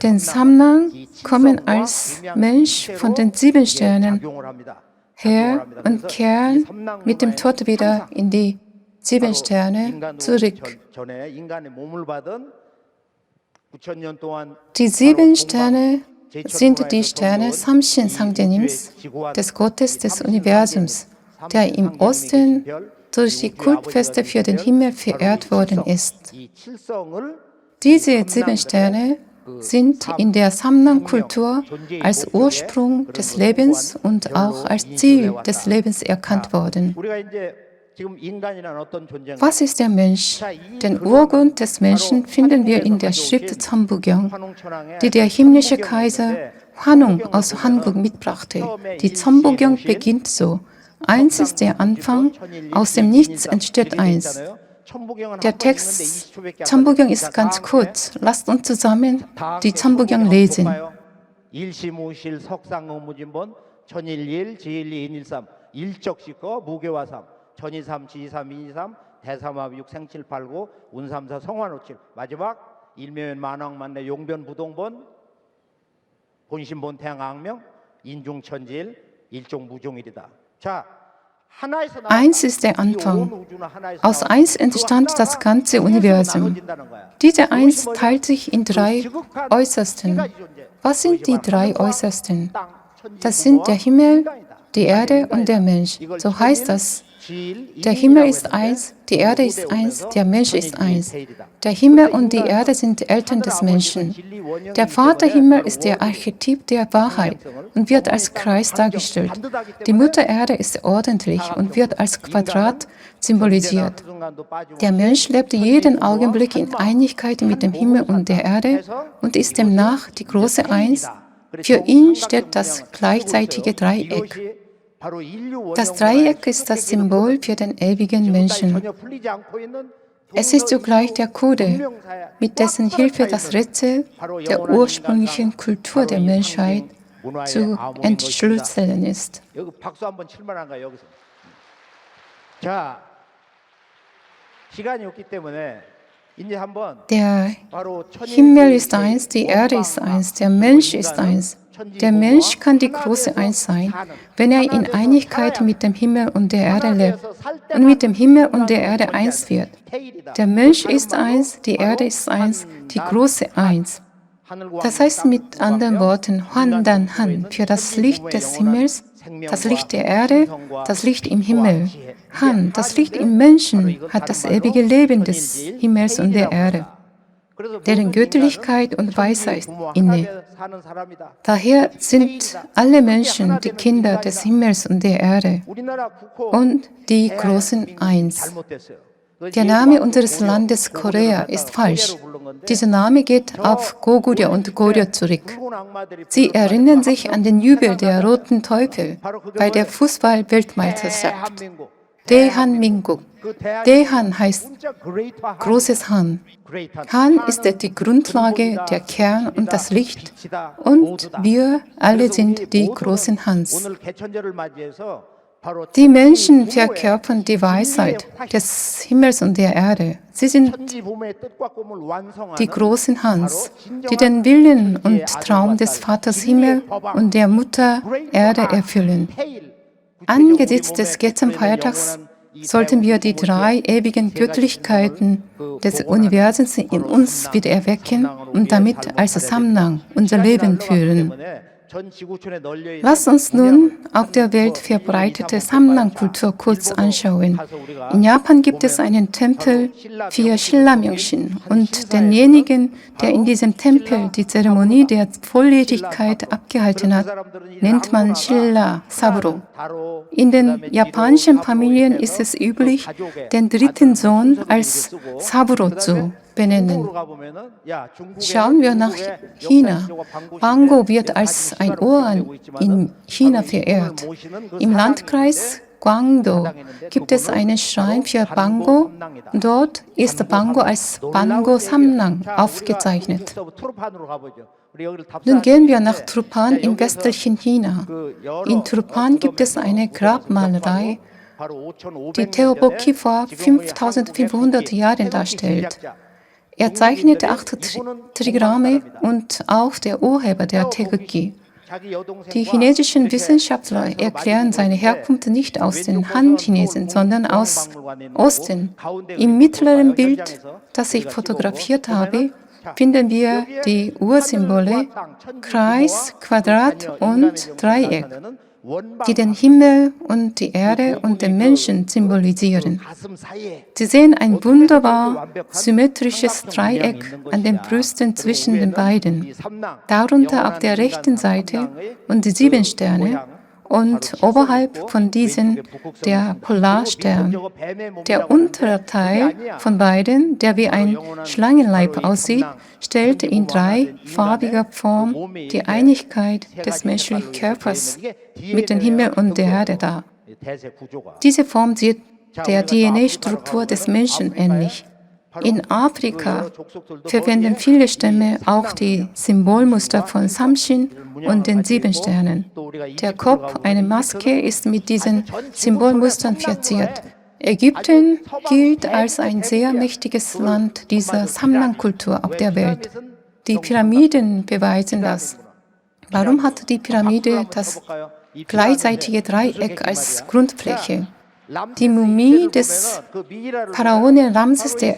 Denn Samrang kommen als Mensch von den 7 Sternen her und kehren mit dem Tod wieder in die 7 Sterne zurück. Die 7 Sterne sind die Sterne Samshin Sangdenims, des Gottes des Universums, der im Osten durch die Kultfeste für den Himmel verehrt worden ist. Diese 7 Sterne sind in der Samrang-Kultur als Ursprung des Lebens und auch als Ziel des Lebens erkannt worden. Was ist der Mensch? Den Urgrund des Menschen finden wir in der Schrift Cheonbukyeong, die der himmlische Kaiser Hwanung aus Hanguk mitbrachte. Die Cheonbukyeong beginnt so: 1 ist der Anfang, aus dem Nichts entsteht 1. Der Text Cheonbukyeong ist ganz kurz. Lasst uns zusammen die Cheonbukyeong lesen. 전이삼, 지이삼, 인이삼, 대삼합, 육생칠팔구, 운삼사, 성환오칠. 마지막 일묘연, 만왕만내, 용변, 부동본, 본신본, 태양악명, 인중천지일, 일종무종일이다. 자, 1 ist der Anfang. Aus 1 entstand das ganze Universum. Diese 1 teilt sich in 3 Äußersten. Was sind die 3 Äußersten? Das sind der Himmel, die Erde und der Mensch. So heißt das. Der Himmel ist eins, die Erde ist eins, der Mensch ist eins. Der Himmel und die Erde sind die Eltern des Menschen. Der Vaterhimmel ist der Archetyp der Wahrheit und wird als Kreis dargestellt. Die Mutter Erde ist ordentlich und wird als Quadrat symbolisiert. Der Mensch lebt jeden Augenblick in Einigkeit mit dem Himmel und der Erde und ist demnach die große Eins. Für ihn steht das gleichzeitige Dreieck. Das Dreieck ist das Symbol für den ewigen Menschen. Es ist zugleich der Code, mit dessen Hilfe das Rätsel der ursprünglichen Kultur der Menschheit zu entschlüsseln ist. Der Himmel ist eins, die Erde ist eins, der Mensch ist eins. Der Mensch kann die große Eins sein, wenn er in Einigkeit mit dem Himmel und der Erde lebt und mit dem Himmel und der Erde eins wird. Der Mensch ist eins, die Erde ist eins, die große Eins. Das heißt mit anderen Worten, Han Dan Han, für das Licht des Himmels, das Licht der Erde, das Licht im Himmel. Han, das Licht im Menschen, hat das ewige Leben des Himmels und der Erde, deren Göttlichkeit und Weisheit inne. Daher sind alle Menschen die Kinder des Himmels und der Erde und die großen Eins. Der Name unseres Landes Korea ist falsch. Dieser Name geht auf Goguryeo und Goryeo zurück. Sie erinnern sich an den Jubel der Roten Teufel bei der Fußball-Weltmeisterschaft. Daehanmin국. Daehan heißt großes Han. Han ist die Grundlage, der Kern und das Licht. Und wir alle sind die großen Hans. Die Menschen verkörpern die Weisheit des Himmels und der Erde. Sie sind die großen Hans, die den Willen und Traum des Vaters Himmel und der Mutter Erde erfüllen. Angesichts des Götzenfeiertags sollten wir die drei ewigen Göttlichkeiten des Universums in uns wieder erwecken und damit als Samnang unser Leben führen. Lass uns nun auf der Welt verbreitete Samnang-Kultur kurz anschauen. In Japan gibt es einen Tempel für Shilla-Myongshin und denjenigen, der in diesem Tempel die Zeremonie der Volljährigkeit abgehalten hat, nennt man Shilla Saburo. In den japanischen Familien ist es üblich, den dritten Sohn als Saburo zu benennen. Schauen wir nach China. Bango wird als ein Oran in China verehrt. Im Landkreis Gwangdo gibt es einen Schrein für Bango. Dort ist Bango als Bango Samnang aufgezeichnet. Nun gehen wir nach Trupan im westlichen China. In Trupan gibt es eine Grabmalerei, die Theoboki vor 5500 Jahren darstellt. Er zeichnete 8 Trigramme und auch der Urheber der Taegukgi. Die chinesischen Wissenschaftler erklären seine Herkunft nicht aus den Han-Chinesen, sondern aus Osten. Im mittleren Bild, das ich fotografiert habe, finden wir die Ursymbole Kreis, Quadrat und Dreieck, die den Himmel und die Erde und den Menschen symbolisieren. Sie sehen ein wunderbar symmetrisches Dreieck an den Brüsten zwischen den beiden, darunter auf der rechten Seite und die 7 Sterne und oberhalb von diesen der Polarstern. Der untere Teil von beiden, der wie ein Schlangenleib aussieht, stellt in dreifarbiger Form die Einigkeit des menschlichen Körpers mit dem Himmel und der Erde dar. Diese Form sieht der DNA-Struktur des Menschen ähnlich. In Afrika verwenden viele Stämme auch die Symbolmuster von Samshin und den 7 Sternen. Der Kopf einer Maske ist mit diesen Symbolmustern verziert. Ägypten gilt als ein sehr mächtiges Land dieser Samnang-Kultur auf der Welt. Die Pyramiden beweisen das. Warum hat die Pyramide das gleichzeitige Dreieck als Grundfläche? Die Mumie des Pharaonen Ramses I.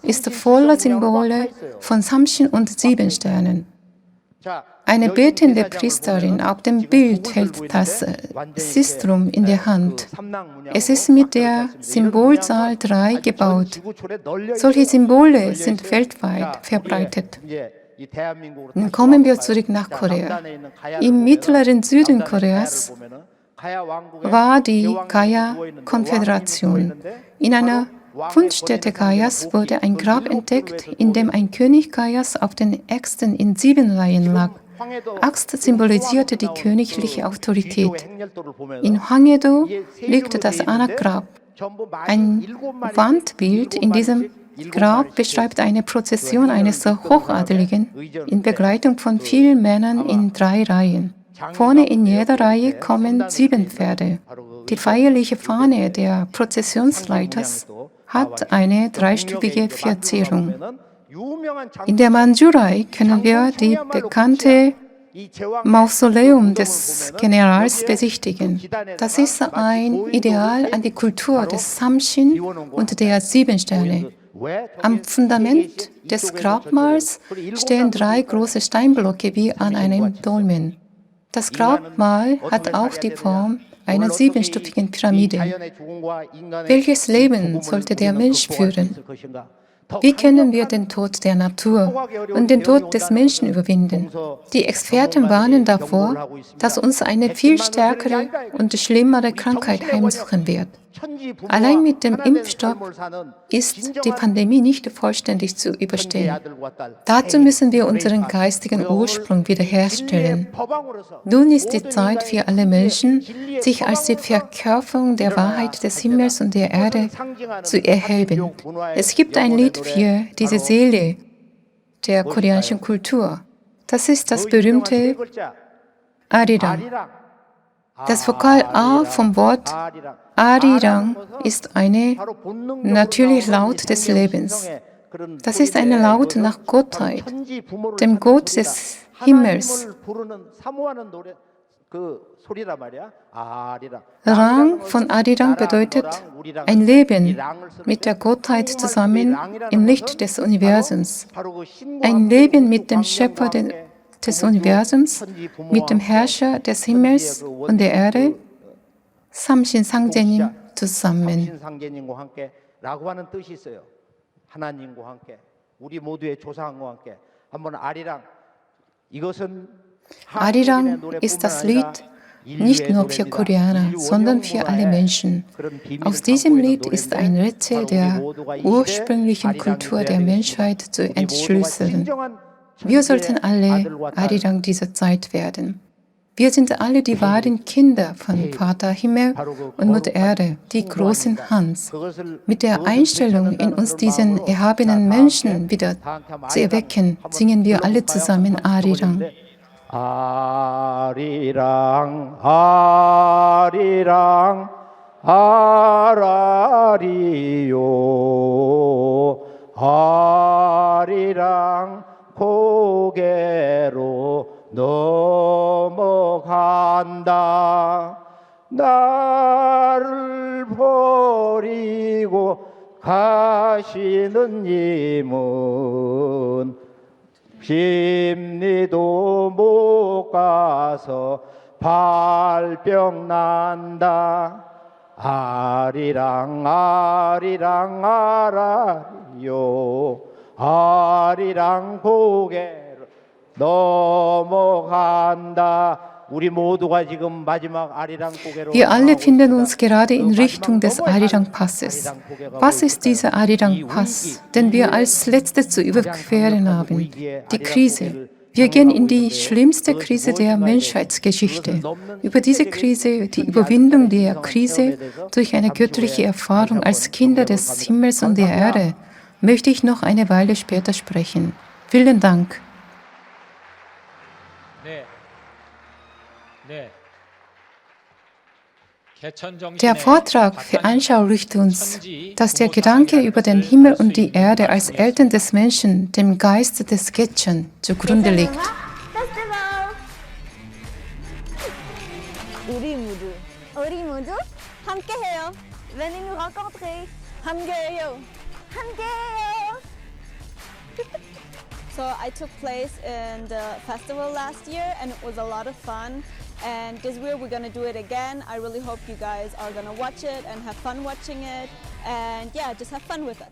ist voller Symbole von Samshin und 7 Sternen. Eine betende Priesterin auf dem Bild hält das Sistrum in der Hand. Es ist mit der Symbolzahl 3 gebaut. Solche Symbole sind weltweit verbreitet. Nun kommen wir zurück nach Korea. Im mittleren Süden Koreas war die Gaya-Konföderation. In einer Fundstätte Gayas wurde ein Grab entdeckt, in dem ein König Gayas auf den Äxten in 7 Reihen lag. Axt symbolisierte die königliche Autorität. In Hwanghae-do liegt das Anak-Grab. Ein Wandbild in diesem Grab beschreibt eine Prozession eines Hochadeligen in Begleitung von vielen Männern in 3 Reihen. Vorne in jeder Reihe kommen 7 Pferde. Die feierliche Fahne der Prozessionsleiters hat eine 3-stufige Verzierung. In der Mandschurai können wir die bekannte Mausoleum des Generals besichtigen. Das ist ein Ideal an die Kultur des Samshin und der 7 Sterne. Am Fundament des Grabmals stehen 3 große Steinblöcke wie an einem Dolmen. Das Grabmal hat auch die Form einer 7-stufigen Pyramide. Welches Leben sollte der Mensch führen? Wie können wir den Tod der Natur und den Tod des Menschen überwinden? Die Experten warnen davor, dass uns eine viel stärkere und schlimmere Krankheit heimsuchen wird. Allein mit dem Impfstoff ist die Pandemie nicht vollständig zu überstehen. Dazu müssen wir unseren geistigen Ursprung wiederherstellen. Nun ist die Zeit für alle Menschen, sich als die Verkörperung der Wahrheit des Himmels und der Erde zu erheben. Es gibt ein Lied für diese Seele der koreanischen Kultur. Das ist das berühmte Arirang. Das Vokal A vom Wort Arirang ist eine natürliche Laut des Lebens. Das ist eine Laut nach Gottheit, dem Gott des Himmels. Rang von Arirang bedeutet ein Leben mit der Gottheit zusammen im Licht des Universums. Ein Leben mit dem Schöpfer des Universums, mit dem Herrscher des Himmels und der Erde, Samshin Sangje님 zusammen. Arirang ist das Lied nicht nur für Koreaner, sondern für alle Menschen. Aus diesem Lied ist ein Rätsel der ursprünglichen Kultur der Menschheit zu entschlüsseln. Wir sollten alle Arirang dieser Zeit werden. Wir sind alle die wahren Kinder von Vater Himmel und Mutter Erde, die großen Hans. Mit der Einstellung, in uns diesen erhabenen Menschen wieder zu erwecken, singen wir alle zusammen Arirang. 아리랑 아리랑 아라리요 아리랑 고개로 넘어간다 나를 버리고 가시는 님은 심리도 못 가서 발병 난다 아리랑 아리랑 아라리요 아리랑 고개를 넘어간다 Wir alle finden uns gerade in Richtung des Arirang-Passes. Was ist dieser Arirang-Pass, den wir als letztes zu überqueren haben? Die Krise. Wir gehen in die schlimmste Krise der Menschheitsgeschichte. Über diese Krise, die Überwindung der Krise durch eine göttliche Erfahrung als Kinder des Himmels und der Erde, möchte ich noch eine Weile später sprechen. Vielen Dank. Der Vortrag veranschaulicht uns, dass der Gedanke über den Himmel und die Erde als Eltern des Menschen dem Geist des Gechen zugrunde liegt. 우리 모두 함께해요. Venez nous rencontrer. 함께해요. 함께해요. So I took place in the festival last year and it was a lot of fun. And this year we're gonna do it again. I really hope you guys are gonna watch it and have fun watching it. And yeah, just have fun with us.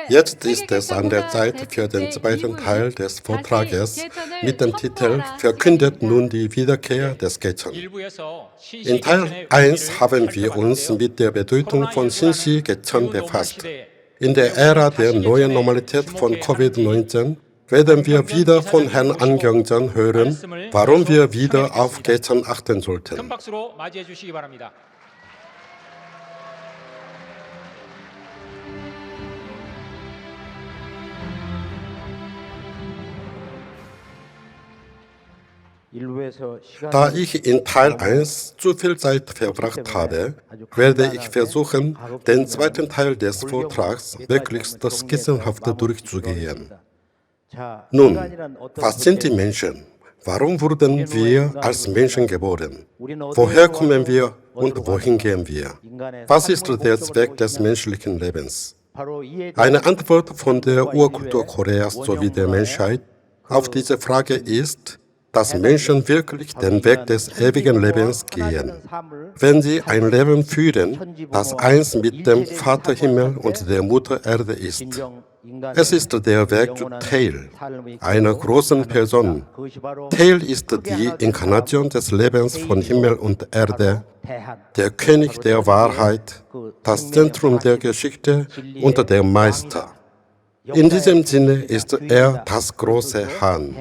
Jetzt ist es an der Zeit für den zweiten Teil des Vortrages mit dem Titel Verkündet nun die Wiederkehr des Getchen. In Teil 1 haben wir uns mit der Bedeutung von Shinshi-Getchen befasst. In der Ära der neuen Normalität von Covid-19 werden wir wieder von Herrn An경전 hören, warum wir wieder auf Getchen achten sollten. 큰 박수로 맞이해 주시기 바랍니다. Da ich in Teil 1 zu viel Zeit verbracht habe, werde ich versuchen, den zweiten Teil des Vortrags möglichst skizzenhaft durchzugehen. Nun, was sind die Menschen? Warum wurden wir als Menschen geboren? Woher kommen wir und wohin gehen wir? Was ist der Zweck des menschlichen Lebens? Eine Antwort von der Urkultur Koreas sowie der Menschheit auf diese Frage ist, dass Menschen wirklich den Weg des ewigen Lebens gehen, wenn sie ein Leben führen, das eins mit dem Vater Himmel und der Mutter Erde ist. Es ist der Weg zu Tail, einer großen Person. Tail ist die Inkarnation des Lebens von Himmel und Erde, der König der Wahrheit, das Zentrum der Geschichte und der Meister. In diesem Sinne ist er das große Han.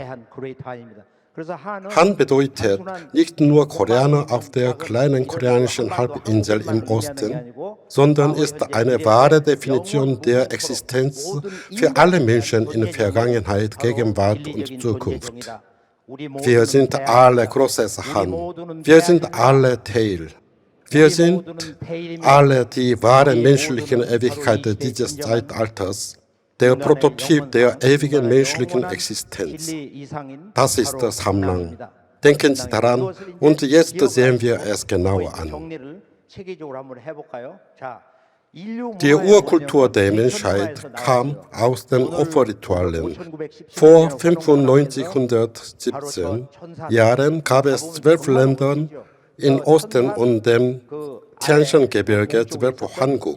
Han bedeutet nicht nur Koreaner auf der kleinen koreanischen Halbinsel im Osten, sondern ist eine wahre Definition der Existenz für alle Menschen in Vergangenheit, Gegenwart und Zukunft. Wir sind alle großes Han. Wir sind alle Tail. Wir sind alle die wahre menschliche Ewigkeit dieses Zeitalters, der Prototyp der ewigen menschlichen Existenz. Das ist das Samlang. Denken Sie daran und jetzt sehen wir es genauer an. Die Urkultur der Menschheit kam aus den Opferritualen. Vor 9517 Jahren gab es 12 Länder im Osten und dem Tianshan-Gebirge 12 Hanguk.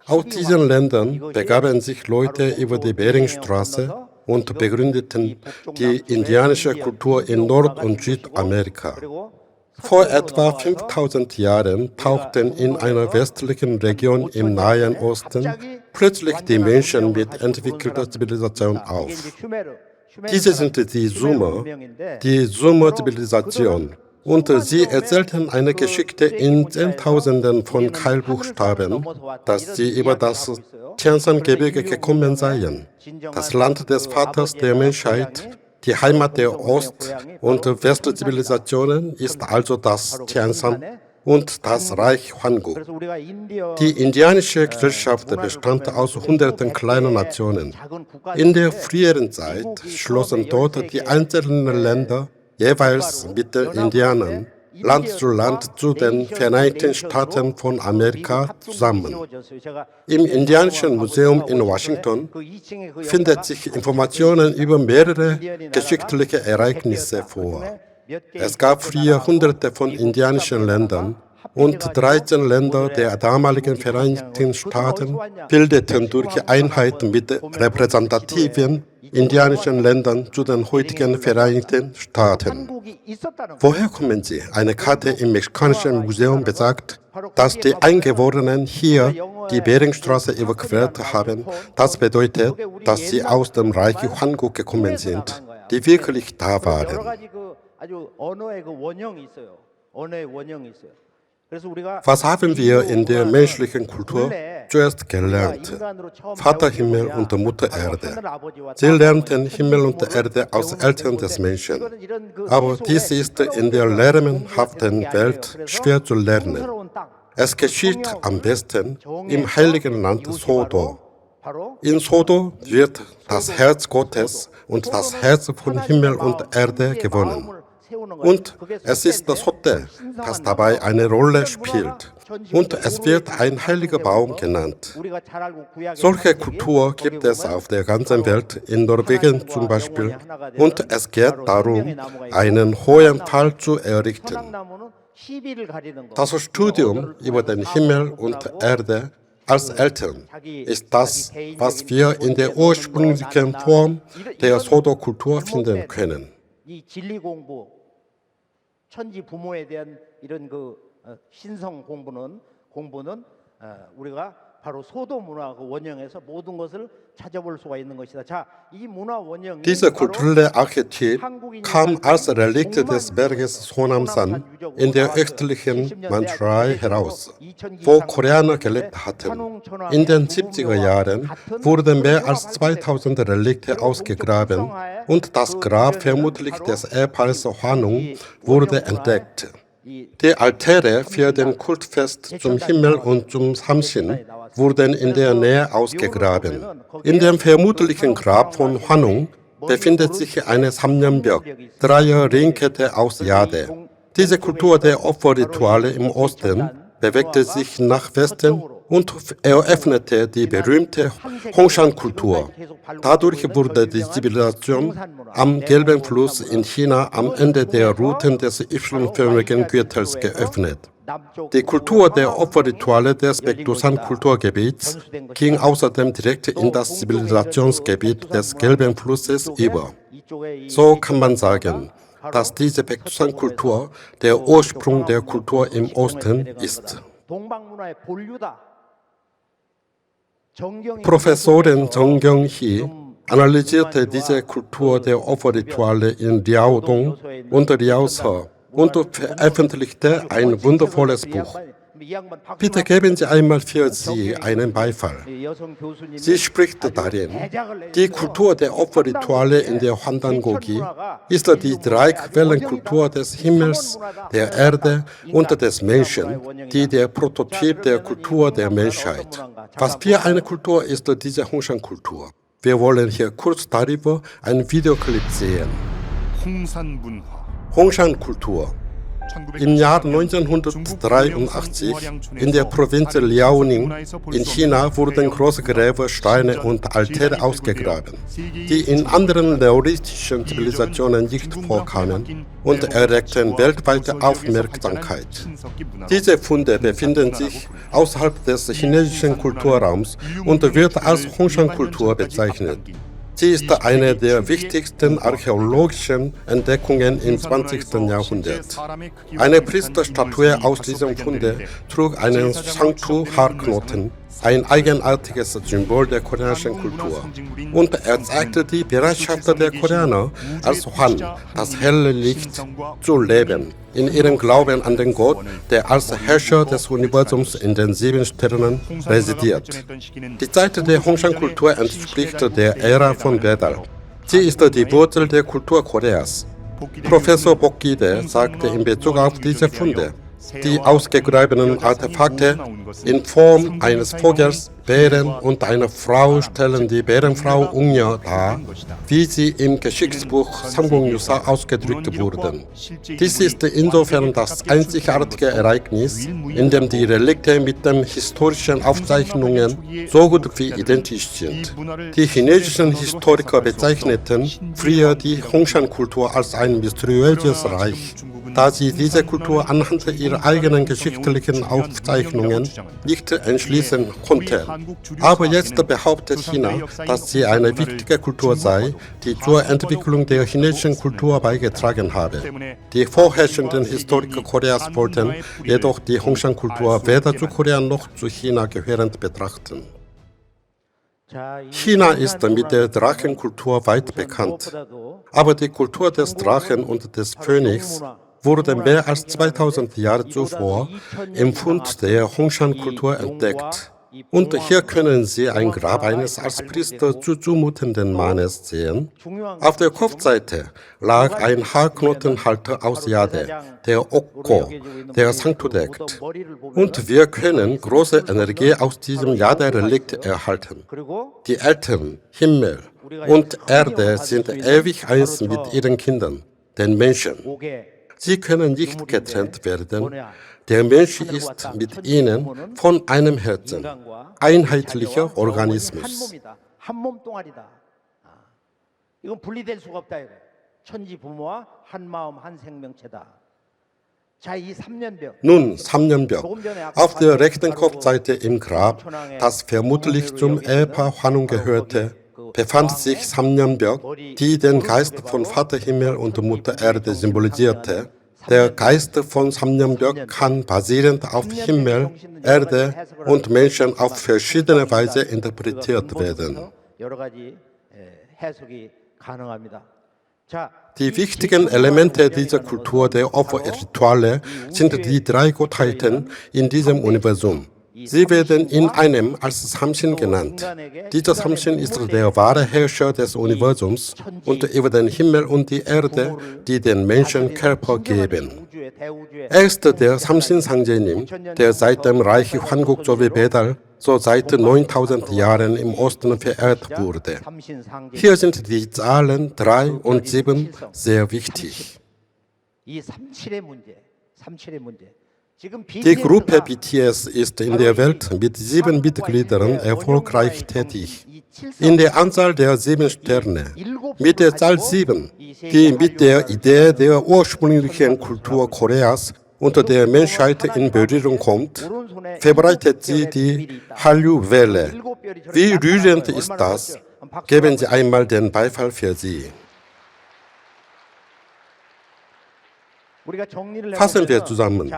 Aus diesen Ländern begaben sich Leute über die Beringstraße und begründeten die indianische Kultur in Nord- und Südamerika. Vor etwa 5000 Jahren tauchten in einer westlichen Region im Nahen Osten plötzlich die Menschen mit entwickelter Zivilisation auf. Diese sind die Sumer-Zivilisation. Und sie erzählten eine Geschichte in Zehntausenden von Keilbuchstaben, dass sie über das Tianshan-Gebirge gekommen seien. Das Land des Vaters der Menschheit, die Heimat der Ost- und West-Zivilisationen ist also das Tianshan und das Reich Hanguk. Die indianische Gesellschaft bestand aus hunderten kleinen Nationen. In der früheren Zeit schlossen dort die einzelnen Länder jeweils mit den Indianern Land zu den Vereinigten Staaten von Amerika zusammen. Im Indianischen Museum in Washington findet sich Informationen über mehrere geschichtliche Ereignisse vor. Es gab früher Hunderte von indianischen Ländern und 13 Länder der damaligen Vereinigten Staaten bildeten durch Einheit mit repräsentativen indianischen Ländern zu den heutigen Vereinigten Staaten. Woher kommen sie? Eine Karte im Mexikanischen Museum besagt, dass die Eingeborenen hier die Beringstraße überquert haben. Das bedeutet, dass sie aus dem Reich Hanguk gekommen sind, die wirklich da waren. Was haben wir in der menschlichen Kultur zuerst gelernt? Vater Himmel und Mutter Erde. Sie lernten Himmel und Erde aus Eltern des Menschen. Aber dies ist in der lärmenhaften Welt schwer zu lernen. Es geschieht am besten im heiligen Land Sodo. In Sodo wird das Herz Gottes und das Herz von Himmel und Erde gewonnen. Und es ist das Sotte, das dabei eine Rolle spielt. Und es wird ein heiliger Baum genannt. Solche Kultur gibt es auf der ganzen Welt, in Norwegen zum Beispiel. Und es geht darum, einen hohen Pfahl zu errichten. Das Studium über den Himmel und Erde als Eltern ist das, was wir in der ursprünglichen Form der Sodo-Kultur finden können. 천지 부모에 대한 이런 신성 공부는 우리가 바로 소도 문화 원형에서 모든 것을 찾아볼 수가 있는 것이다. 자, 이 문화 원형이 Dieser kulturelle Archetyp kam als Relikt des Berges Sonamsan in der östlichen Mandschurei heraus, wo Koreaner gelebt hatten. In den 70er Jahren wurden mehr als 2000 Relikte ausgegraben und das Grab vermutlich des Ehepaars Hwanung wurde entdeckt. Die Altäre für den Kultfest zum Himmel und zum Samshin wurden in der Nähe ausgegraben. In dem vermutlichen Grab von Hwanung befindet sich eine Samnyeonbyeok, Dreier-Ringkette aus Jade. Diese Kultur der Opferrituale im Osten bewegte sich nach Westen und eröffnete die berühmte Hongshan-Kultur. Dadurch wurde die Zivilisation am Gelben Fluss in China am Ende der Routen des Y-förmigen Gürtels geöffnet. Die Kultur der Opferrituale des Baekdusan-Kulturgebiets ging außerdem direkt in das Zivilisationsgebiet des Gelben Flusses über. So kann man sagen, dass diese Baekdusan-Kultur der Ursprung der Kultur im Osten ist. Professorin Jong Kyung-hee analysierte diese Kultur der Opferrituale in Liaodong und Liaose und veröffentlichte ein wundervolles Buch. Bitte geben Sie einmal für sie einen Beifall. Sie spricht darin, die Kultur der Opferrituale in der Hwandangogi ist die Dreiquellenkultur des Himmels, der Erde und des Menschen, die der Prototyp der Kultur der Menschheit. Was für eine Kultur ist diese Hongshan-Kultur? Wir wollen hier kurz darüber einen Videoclip sehen. Hongshan-Kultur. Im Jahr 1983 in der Provinz Liaoning in China wurden große Gräber, Steine und Altäre ausgegraben, die in anderen neolithischen Zivilisationen nicht vorkamen und erregten weltweite Aufmerksamkeit. Diese Funde befinden sich außerhalb des chinesischen Kulturraums und wird als Hongshan-Kultur bezeichnet. Sie ist eine der wichtigsten archäologischen Entdeckungen im 20. Jahrhundert. Eine Priesterstatue aus diesem Funde trug einen Shangtu-Haarknoten, ein eigenartiges Symbol der koreanischen Kultur. Und er zeigte die Bereitschaft der Koreaner, als Hwan, das helle Licht, zu leben, in ihrem Glauben an den Gott, der als Herrscher des Universums in den 7 Sternen residiert. Die Zeit der Hongshan-Kultur entspricht der Ära von Vedal. Sie ist die Wurzel der Kultur Koreas. Professor Bokide sagte in Bezug auf diese Funde, die ausgegrabenen Artefakte in Form eines Vogels, Bären und einer Frau stellen die Bärenfrau Ungya dar, wie sie im Geschichtsbuch Samgongyusa ausgedrückt wurden. Dies ist insofern das einzigartige Ereignis, in dem die Relikte mit den historischen Aufzeichnungen so gut wie identisch sind. Die chinesischen Historiker bezeichneten früher die Hongshan-Kultur als ein mysteriöses Reich, da sie diese Kultur anhand ihrer eigenen geschichtlichen Aufzeichnungen nicht entschließen konnten. Aber jetzt behauptet China, dass sie eine wichtige Kultur sei, die zur Entwicklung der chinesischen Kultur beigetragen habe. Die vorherrschenden Historiker Koreas wollten jedoch die Hongshan-Kultur weder zu Korea noch zu China gehörend betrachten. China ist mit der Drachenkultur weit bekannt, aber die Kultur des Drachen und des Phönix wurde mehr als 2000 Jahre zuvor im Fund der Hongshan-Kultur entdeckt. Und hier können Sie ein Grab eines als Priester zuzumutenden Mannes sehen. Auf der Kopfseite lag ein Haarknotenhalter aus Jade, der Okko, der Sanctu deckt. Und wir können große Energie aus diesem Jade-Relikt erhalten. Die Eltern, Himmel und Erde sind ewig eins mit ihren Kindern, den Menschen. Sie können nicht getrennt werden. Der Mensch ist mit ihnen von einem Herzen, einheitlicher Organismus. 이건 분리될 수가 없다 이거. 천지 부모와 한 마음 한 생명체다. 자, 이 3년벽. Nun, Samnyeonbyeok. Auf der rechten Kopfseite im Grab, das vermutlich zum Ehepaar Hwanung gehörte, befand sich Samnyeonbyeok, die den Geist von Vater Himmel und Mutter Erde symbolisierte. Der Geist von Samnyeonbyeok kann basierend auf Himmel, Erde und Menschen auf verschiedene Weise interpretiert werden. Die wichtigen Elemente dieser Kultur der Opferrituale sind die drei Gottheiten in diesem Universum. Sie werden in einem als Samshin genannt. Dieser Samshin ist der wahre Herrscher des Universums und über den Himmel und die Erde, die den Menschen Körper geben. Er ist der Samshin Sangjenim, der seit dem Reich Hwanguk sowie Bedal so seit 9000 Jahren im Osten verehrt wurde. Hier sind die Zahlen 3 und 7 sehr wichtig. Die Gruppe BTS ist in der Welt mit 7 Mitgliedern erfolgreich tätig. In der Anzahl der 7 Sterne, mit der Zahl 7, die mit der Idee der ursprünglichen Kultur Koreas und der Menschheit in Berührung kommt, verbreitet sie die Hallyu-Welle. Wie rührend ist das? Geben Sie einmal den Beifall für sie. Fassen wir zusammen.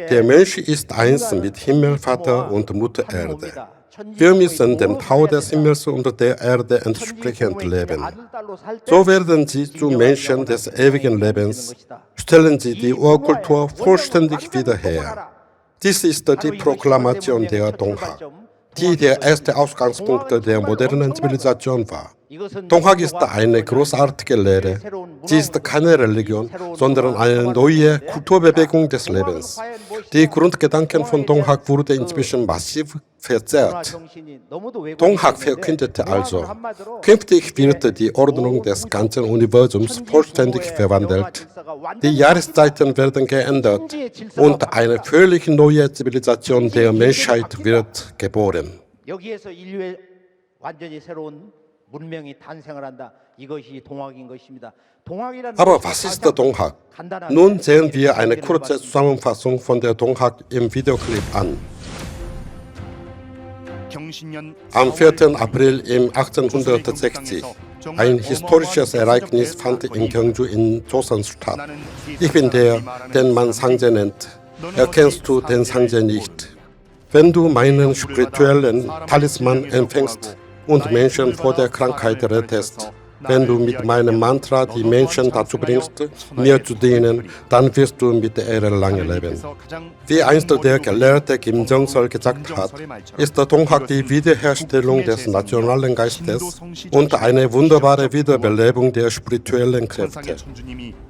Der Mensch ist eins mit Himmel, Vater und Mutter Erde. Wir müssen dem Tau des Himmels und der Erde entsprechend leben. So werden sie zu Menschen des ewigen Lebens. Stellen sie die Urkultur vollständig wieder her. Dies ist die Proklamation der Donghak, die der erste Ausgangspunkt der modernen Zivilisation war. Donghak ist eine großartige Lehre. Sie ist keine Religion, sondern eine neue Kulturbewegung des Lebens. Die Grundgedanken von Donghak wurden inzwischen massiv verzerrt. Donghak verkündete also, künftig wird die Ordnung des ganzen Universums vollständig verwandelt. Die Jahreszeiten werden geändert und eine völlig neue Zivilisation der Menschheit wird geboren. Aber was ist der Donghak? Nun sehen wir eine kurze Zusammenfassung von der Donghak im Videoclip an. Am 4. April im 1860, ein historisches Ereignis fand in Gyeongju in Joseon statt. Ich bin der, den man Sangje nennt. Erkennst du den Sangje nicht? Wenn du meinen spirituellen Talisman empfängst und Menschen vor der Krankheit rettest, wenn du mit meinem Mantra die Menschen dazu bringst, mir zu dienen, dann wirst du mit der Ehre lange leben. Wie einst der Gelehrte Kim Jong-sul gesagt hat, ist der Donghak die Wiederherstellung des nationalen Geistes und eine wunderbare Wiederbelebung der spirituellen Kräfte.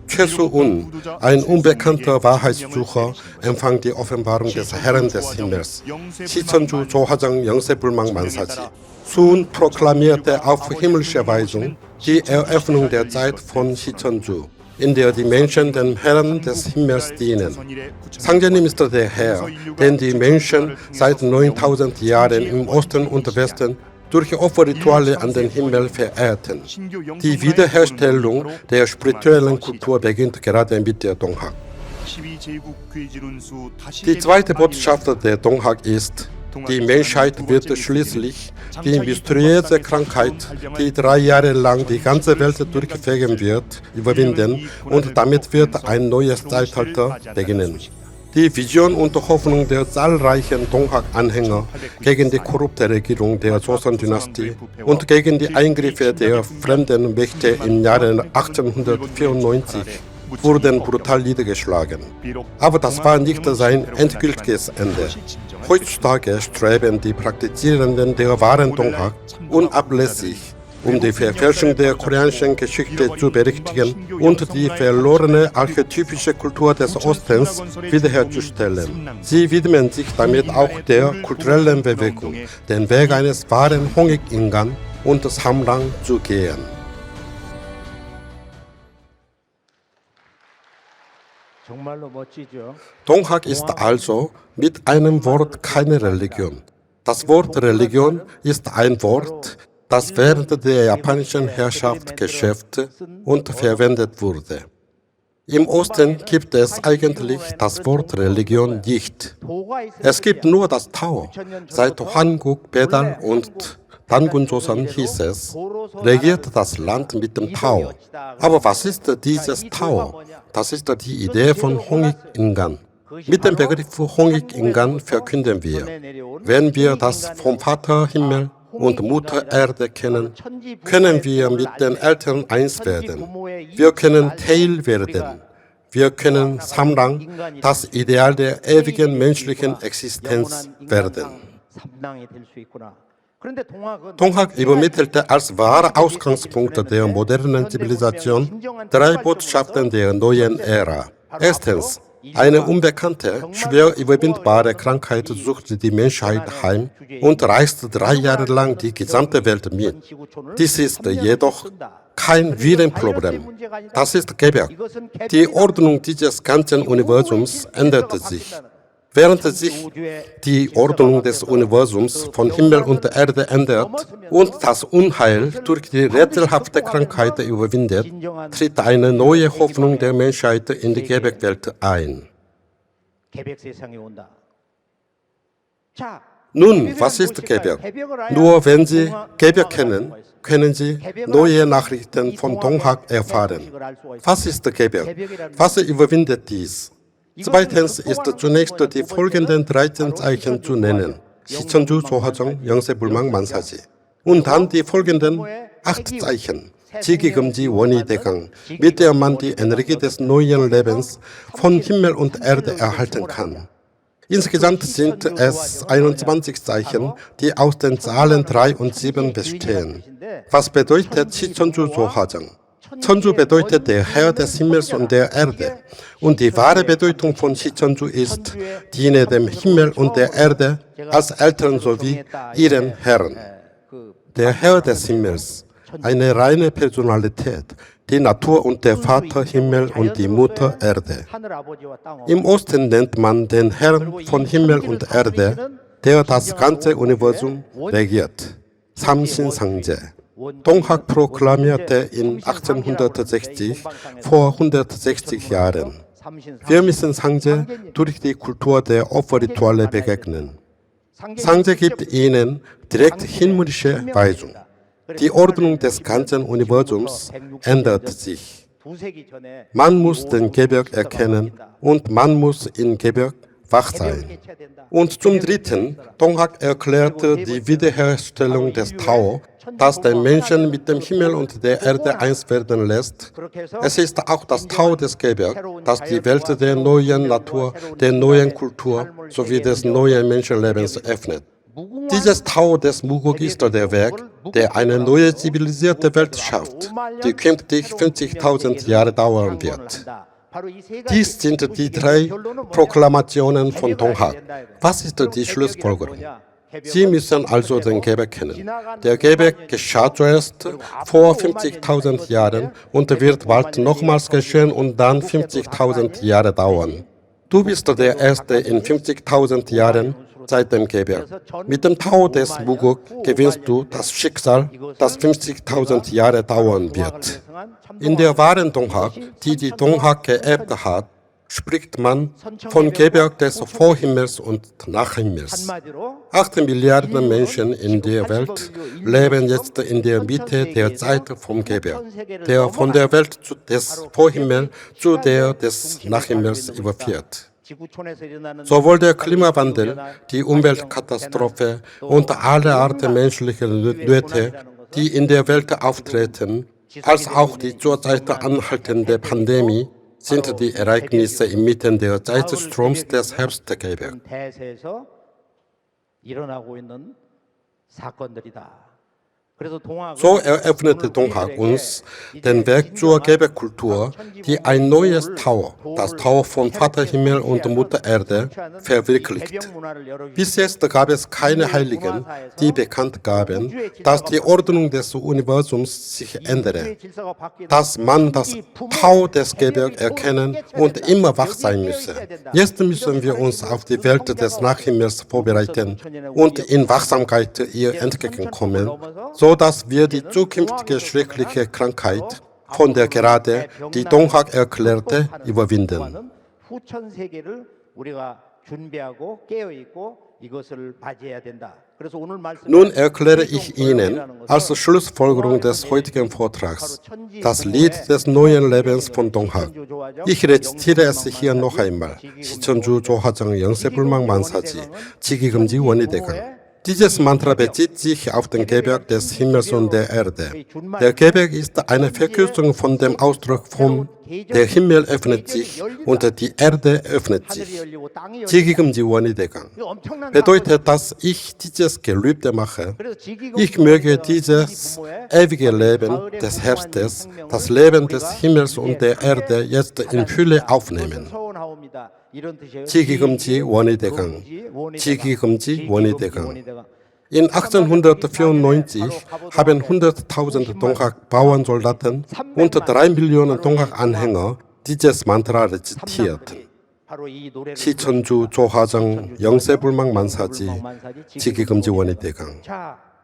Choi Soo-un, ein unbekannter Wahrheitssucher, empfang die Offenbarung des Herrn des Himmels. Shicheonju Johajang Yongse-Bulmang Mansaji. Soo-un proklamierte auf himmlische Weisung die Eröffnung der Zeit von Shicheonju, in der die Menschen dem Herrn des Himmels dienen. Sangjenim ist der Herr, den die Menschen seit 9000 Jahren im Osten und Westen durch Opferrituale an den Himmel verehrten. Die Wiederherstellung der spirituellen Kultur beginnt gerade mit der Donghak. Die zweite Botschaft der Donghak ist, die Menschheit wird schließlich die mysteriöse Krankheit, die 3 Jahre lang die ganze Welt durchfegen wird, überwinden und damit wird ein neues Zeitalter beginnen. Die Vision und Hoffnung der zahlreichen Donghak-Anhänger gegen die korrupte Regierung der Joseon-Dynastie und gegen die Eingriffe der fremden Mächte im Jahre 1894 wurden brutal niedergeschlagen. Aber das war nicht sein endgültiges Ende. Heutzutage streben die Praktizierenden der wahren Donghak unablässig, um die Verfälschung der koreanischen Geschichte zu berichtigen und die verlorene archetypische Kultur des Ostens wiederherzustellen. Sie widmen sich damit auch der kulturellen Bewegung, den Weg eines wahren Hongik-Ingan und Samrang zu gehen. Donghak ist also mit einem Wort keine Religion. Das Wort Religion ist ein Wort, das während der japanischen Herrschaft geschäft und verwendet wurde. Im Osten gibt es eigentlich das Wort Religion nicht. Es gibt nur das Tao. Seit Hanguk, Bedal und Dangun Joseon hieß es, regiert das Land mit dem Tao. Aber was ist dieses Tao? Das ist die Idee von Hongik-Ingan. Mit dem Begriff Hongik-Ingan verkünden wir, wenn wir das vom Vater Himmel und Mutter Erde kennen, können wir mit den Eltern eins werden. Wir können Teil werden. Wir können Samrang, das Ideal der ewigen menschlichen Existenz, werden. Donghak übermittelte als wahrer Ausgangspunkt der modernen Zivilisation 3 Botschaften der neuen Ära. Erstens, eine unbekannte, schwer überwindbare Krankheit sucht die Menschheit heim und reißt 3 Jahre lang die gesamte Welt mit. Dies ist jedoch kein Virenproblem. Das ist Gebirg. Die Ordnung dieses ganzen Universums änderte sich. Während sich die Ordnung des Universums von Himmel und Erde ändert und das Unheil durch die rätselhafte Krankheit überwindet, tritt eine neue Hoffnung der Menschheit in die Gebirgswelt ein. Nun, was ist Gebirg? Nur wenn Sie Gebirg kennen, können Sie neue Nachrichten von Donghak erfahren. Was ist Gebirg? Was überwindet dies? Zweitens ist zunächst die folgenden 13 Zeichen zu nennen. 시천주, 조화정, 영세불망, 만사지. Und dann die folgenden 8 Zeichen. 지기금지, 원이, 대강, mit der man die Energie des neuen Lebens von Himmel und Erde erhalten kann. Insgesamt sind es 21 Zeichen, die aus den Zahlen 3 und 7 bestehen. Was bedeutet 시천주, 조화정? 천주 bedeutet der Herr des Himmels und der Erde. Und die wahre Bedeutung von Shichonju ist, diene dem Himmel und der Erde als Eltern sowie ihren Herren. Der Herr des Himmels, eine reine Personalität, die Natur und der Vater Himmel und die Mutter Erde. Im Osten nennt man den Herrn von Himmel und Erde, der das ganze Universum regiert. Samshin-Sangje. Donghak proklamierte in 1860, vor 160 Jahren. Wir müssen Sangje durch die Kultur der Opferrituale begegnen. Sangje gibt ihnen direkt himmlische Weisung. Die Ordnung des ganzen Universums ändert sich. Man muss den Gebirg erkennen und man muss in Gebirg wach sein. Und zum Dritten, Donghak erklärte die Wiederherstellung des Tao, das den Menschen mit dem Himmel und der Erde eins werden lässt. Es ist auch das Tao des Gebirgs, das die Welt der neuen Natur, der neuen Kultur sowie des neuen Menschenlebens öffnet. Dieses Tao des Mugok ist der Weg, der eine neue zivilisierte Welt schafft, die künftig 50.000 Jahre dauern wird. Dies sind die 3 Proklamationen von Donghak. Was ist die Schlussfolgerung? Sie müssen also den Gebirg kennen. Der Gebirg geschah zuerst vor 50.000 Jahren und wird bald nochmals geschehen und dann 50.000 Jahre dauern. Du bist der Erste in 50.000 Jahren seit dem Gebirg. Mit dem Tao des Mugok gewinnst du das Schicksal, das 50.000 Jahre dauern wird. In der wahren Donghak, die die Donghak geerbt hat, spricht man von Gebirg des Vorhimmels und Nachhimmels. 8 Milliarden Menschen in der Welt leben jetzt in der Mitte der Zeit vom Gebirg, der von der Welt des Vorhimmels zu der des Nachhimmels überführt. Sowohl der Klimawandel, die Umweltkatastrophe und alle Arten menschlicher Nöte, die in der Welt auftreten, als auch die zurzeit anhaltende Pandemie, sind die Ereignisse inmitten der Zeitstroms des Herbstgebirgs. 대세에서 일어나고 있는 사건들이다. So eröffnete Donghak uns den Weg zur Gebirgskultur, die ein neues Tau, das Tau von Vater Himmel und Mutter Erde, verwirklicht. Bis jetzt gab es keine Heiligen, die bekannt gaben, dass die Ordnung des Universums sich ändere, dass man das Tau des Gebirgs erkennen und immer wach sein müsse. Jetzt müssen wir uns auf die Welt des Nachhimmels vorbereiten und in Wachsamkeit ihr entgegenkommen, so dass wir die zukünftige schreckliche Krankheit, von der gerade die Donghak erklärte, überwinden. Nun erkläre ich Ihnen als Schlussfolgerung des heutigen Vortrags das Lied des neuen Lebens von Donghak. Ich rezitiere es hier noch einmal. 시천주 조화정 영세불망 만사지 지기금지 원이대강. Dieses Mantra bezieht sich auf den Gebirg des Himmels und der Erde. Der Gebirg ist eine Verkürzung von dem Ausdruck von der Himmel öffnet sich und die Erde öffnet sich. 지기금지원이대강 bedeutet, dass ich dieses Gelübde mache. Ich möge dieses ewige Leben des Herbstes, das Leben des Himmels und der Erde jetzt in Fülle aufnehmen. 지기금지 원이대강, 지기금지 원이대강. In 1894 haben 100.000 Donghak-Bauernsoldaten und 3 Millionen Donghak-Anhänger dieses Mantra rezitiert. 시천주 조화정 영세불망 만사지 지기금지 원이대강.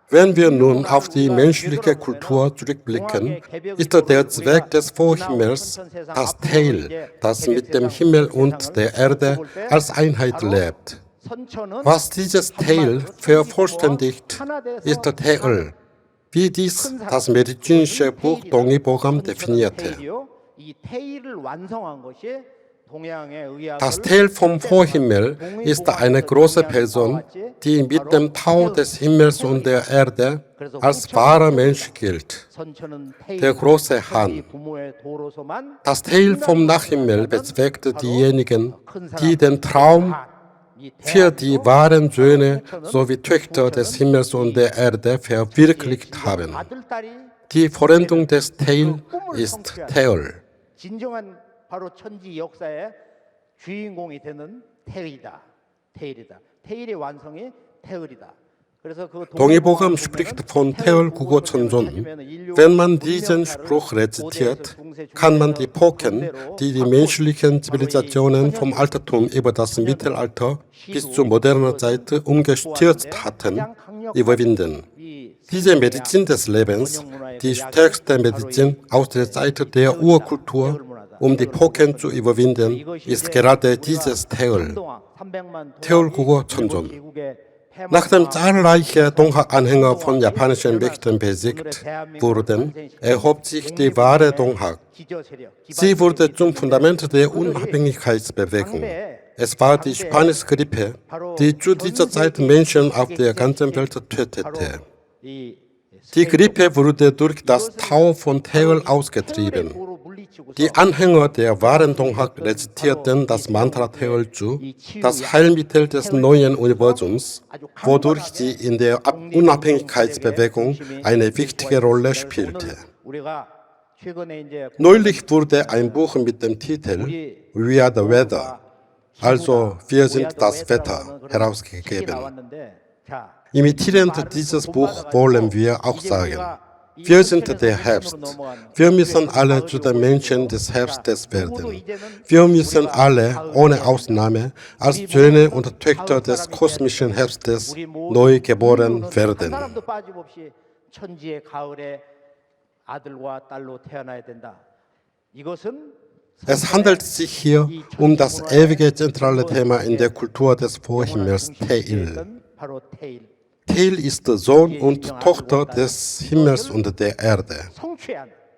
Wenn wir nun auf die menschliche Kultur zurückblicken, ist der Zweck des Vorhimmels das Teil, das mit dem Himmel und der Erde als Einheit lebt. Was dieses Teil vervollständigt, ist Teil, wie dies das medizinische Buch 동의보감 definierte. Das Teil vom Vorhimmel ist eine große Person, die mit dem Tau des Himmels und der Erde als wahrer Mensch gilt, der große Hahn. Das Teil vom Nachhimmel bezweckt diejenigen, die den Traum für die wahren Söhne sowie Töchter des Himmels und der Erde verwirklicht haben. Die Vollendung des Teil ist Teol. 바로 천지 역사의 주인공이 되는 태일이다. 태일의 완성이 태을이다. 동의보감 spricht von Teol Gugo Chonjon. Wenn man diesen Spruch rezitiert, kann man die Poken, die die menschlichen Zivilisationen vom Altertum über das Mittelalter bis zur modernen Zeit umgestürzt hatten, überwinden. Diese Medizin des Lebens, die stärkste Medizin aus der Zeit der Urkultur, die Poken zu überwinden, ist gerade dieses Teol. Teol Gugo Chonjon. Nachdem zahlreiche Donghak-Anhänger von japanischen Mächten besiegt wurden, erhob sich die wahre Donghak. Sie wurde zum Fundament der Unabhängigkeitsbewegung. Es war die spanische Grippe, die zu dieser Zeit Menschen auf der ganzen Welt tötete. Die Grippe wurde durch das Tau von Teol ausgetrieben. Die Anhänger der wahren Donghak rezitierten das Mantra Teolju, das Heilmittel des neuen Universums, wodurch sie in der Unabhängigkeitsbewegung eine wichtige Rolle spielte. Neulich wurde ein Buch mit dem Titel We are the Weather, also wir sind das Wetter, herausgegeben. Imitierend dieses Buch wollen wir auch sagen, wir sind der Herbst. Wir müssen alle zu den Menschen des Herbstes werden. Wir müssen alle, ohne Ausnahme, als Söhne und Töchter des kosmischen Herbstes neu geboren werden. Es handelt sich hier um das ewige zentrale Thema in der Kultur des Vorhimmels, Teil. Teil ist Sohn und Tochter des Himmels und der Erde.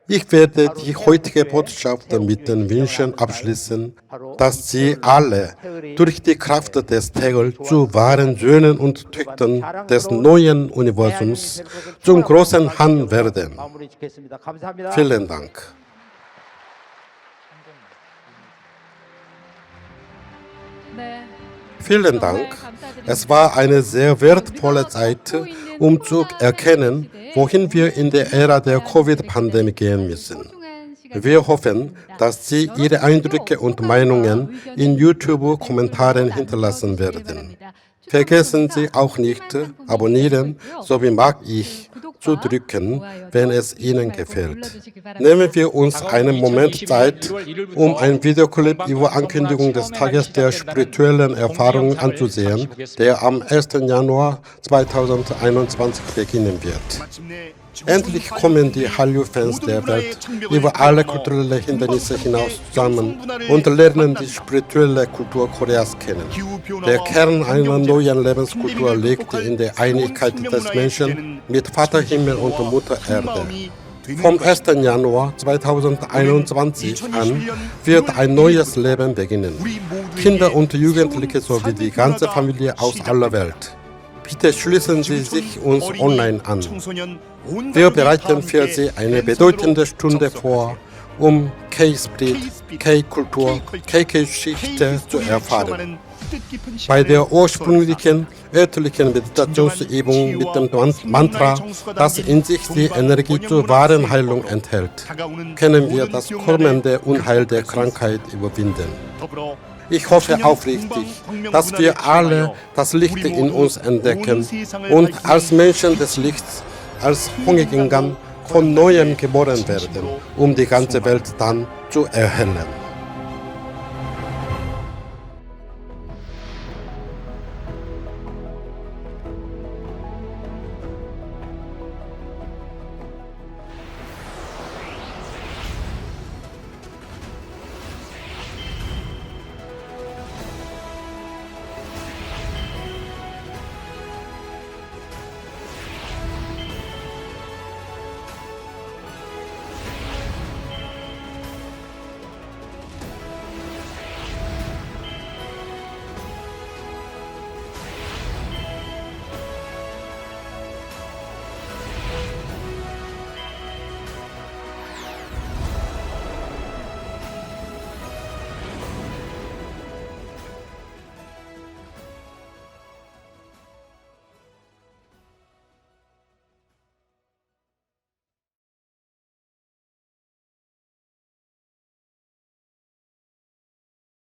Ich werde die heutige Botschaft mit den Wünschen abschließen, dass Sie alle durch die Kraft des Teil zu wahren Söhnen und Töchtern des neuen Universums zum großen Han werden. Vielen Dank. Vielen Dank. Es war eine sehr wertvolle Zeit, um zu erkennen, wohin wir in der Ära der Covid-Pandemie gehen müssen. Wir hoffen, dass Sie Ihre Eindrücke und Meinungen in YouTube-Kommentaren hinterlassen werden. Vergessen Sie auch nicht, abonnieren sowie mag ich zu drücken, wenn es Ihnen gefällt. Nehmen wir uns einen Moment Zeit, um ein Videoclip über Ankündigung des Tages der spirituellen Erfahrung anzusehen, der am 1. Januar 2021 beginnen wird. Endlich kommen die Hallyu-Fans der Welt über alle kulturellen Hindernisse hinaus zusammen und lernen die spirituelle Kultur Koreas kennen. Der Kern einer neuen Lebenskultur liegt in der Einigkeit des Menschen mit Vater Himmel und Mutter Erde. Vom 1. Januar 2021 an wird ein neues Leben beginnen. Kinder und Jugendliche sowie die ganze Familie aus aller Welt. Bitte schließen Sie sich uns online an. Wir bereiten für Sie eine bedeutende Stunde vor, um K-Spirit, K-Kultur, K-Geschichte zu erfahren. Bei der ursprünglichen örtlichen Meditationsübung mit dem Mantra, das in sich die Energie zur wahren Heilung enthält, können wir das kommende Unheil der Krankheit überwinden. Ich hoffe aufrichtig, dass wir alle das Licht in uns entdecken und als Menschen des Lichts, als Hongik-Ingan von Neuem geboren werden, um die ganze Welt dann zu erhellen.